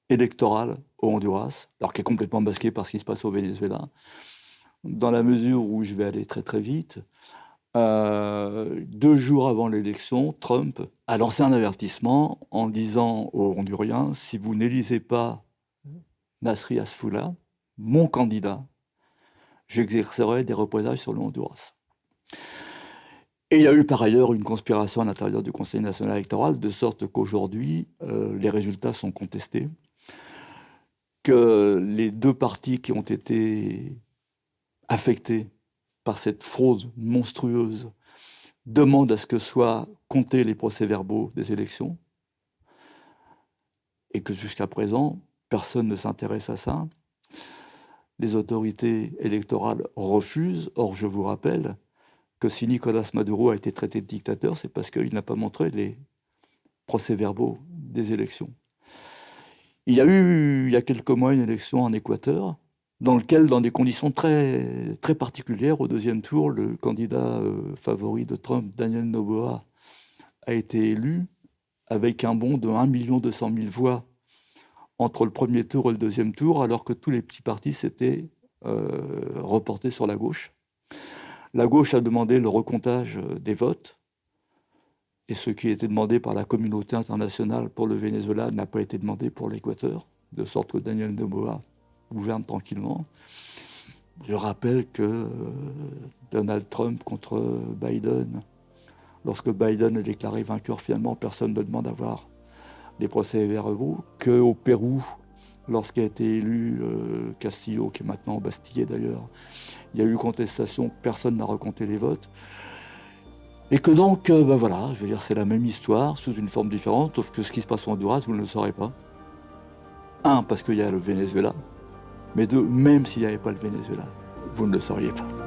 électoral au Honduras, alors qui est complètement masqué par ce qui se passe au Venezuela, dans la mesure où je vais aller très très vite. 2 jours avant l'élection, Trump a lancé un avertissement en disant aux Honduriens, si vous n'élisez pas Nasri Asfoula, mon candidat, j'exercerai des représailles sur le Honduras. Et il y a eu par ailleurs une conspiration à l'intérieur du Conseil national électoral, de sorte qu'aujourd'hui, les résultats sont contestés, que les 2 partis qui ont été affectés par cette fraude monstrueuse demandent à ce que soient comptés les procès-verbaux des élections, et que jusqu'à présent, personne ne s'intéresse à ça. Les autorités électorales refusent. Or, je vous rappelle que si Nicolas Maduro a été traité de dictateur, c'est parce qu'il n'a pas montré les procès-verbaux des élections. Il y a eu, il y a quelques mois, une élection en Équateur, dans lequel, dans des conditions très, très particulières, au 2e tour, le candidat favori de Trump, Daniel Noboa, a été élu avec un bond de 1 200 000 voix entre le 1er tour et le 2e tour, alors que tous les petits partis s'étaient reportés sur la gauche. La gauche a demandé le recomptage des votes, et ce qui a été demandé par la communauté internationale pour le Venezuela n'a pas été demandé pour l'Équateur, de sorte que Daniel Noboa gouverne tranquillement. Je rappelle que Donald Trump contre Biden, lorsque Biden est déclaré vainqueur, finalement, personne ne demande à voir des procès-verbaux. Qu'au Pérou, lorsqu'a été élu Castillo, qui est maintenant embastillé d'ailleurs, il y a eu contestation, personne n'a recompté les votes. Et que donc, voilà, je veux dire, c'est la même histoire, sous une forme différente, sauf que ce qui se passe en Honduras, vous ne le saurez pas. Un, parce qu'il y a le Venezuela, mais deux, même s'il n'y avait pas le Venezuela, vous ne le sauriez pas.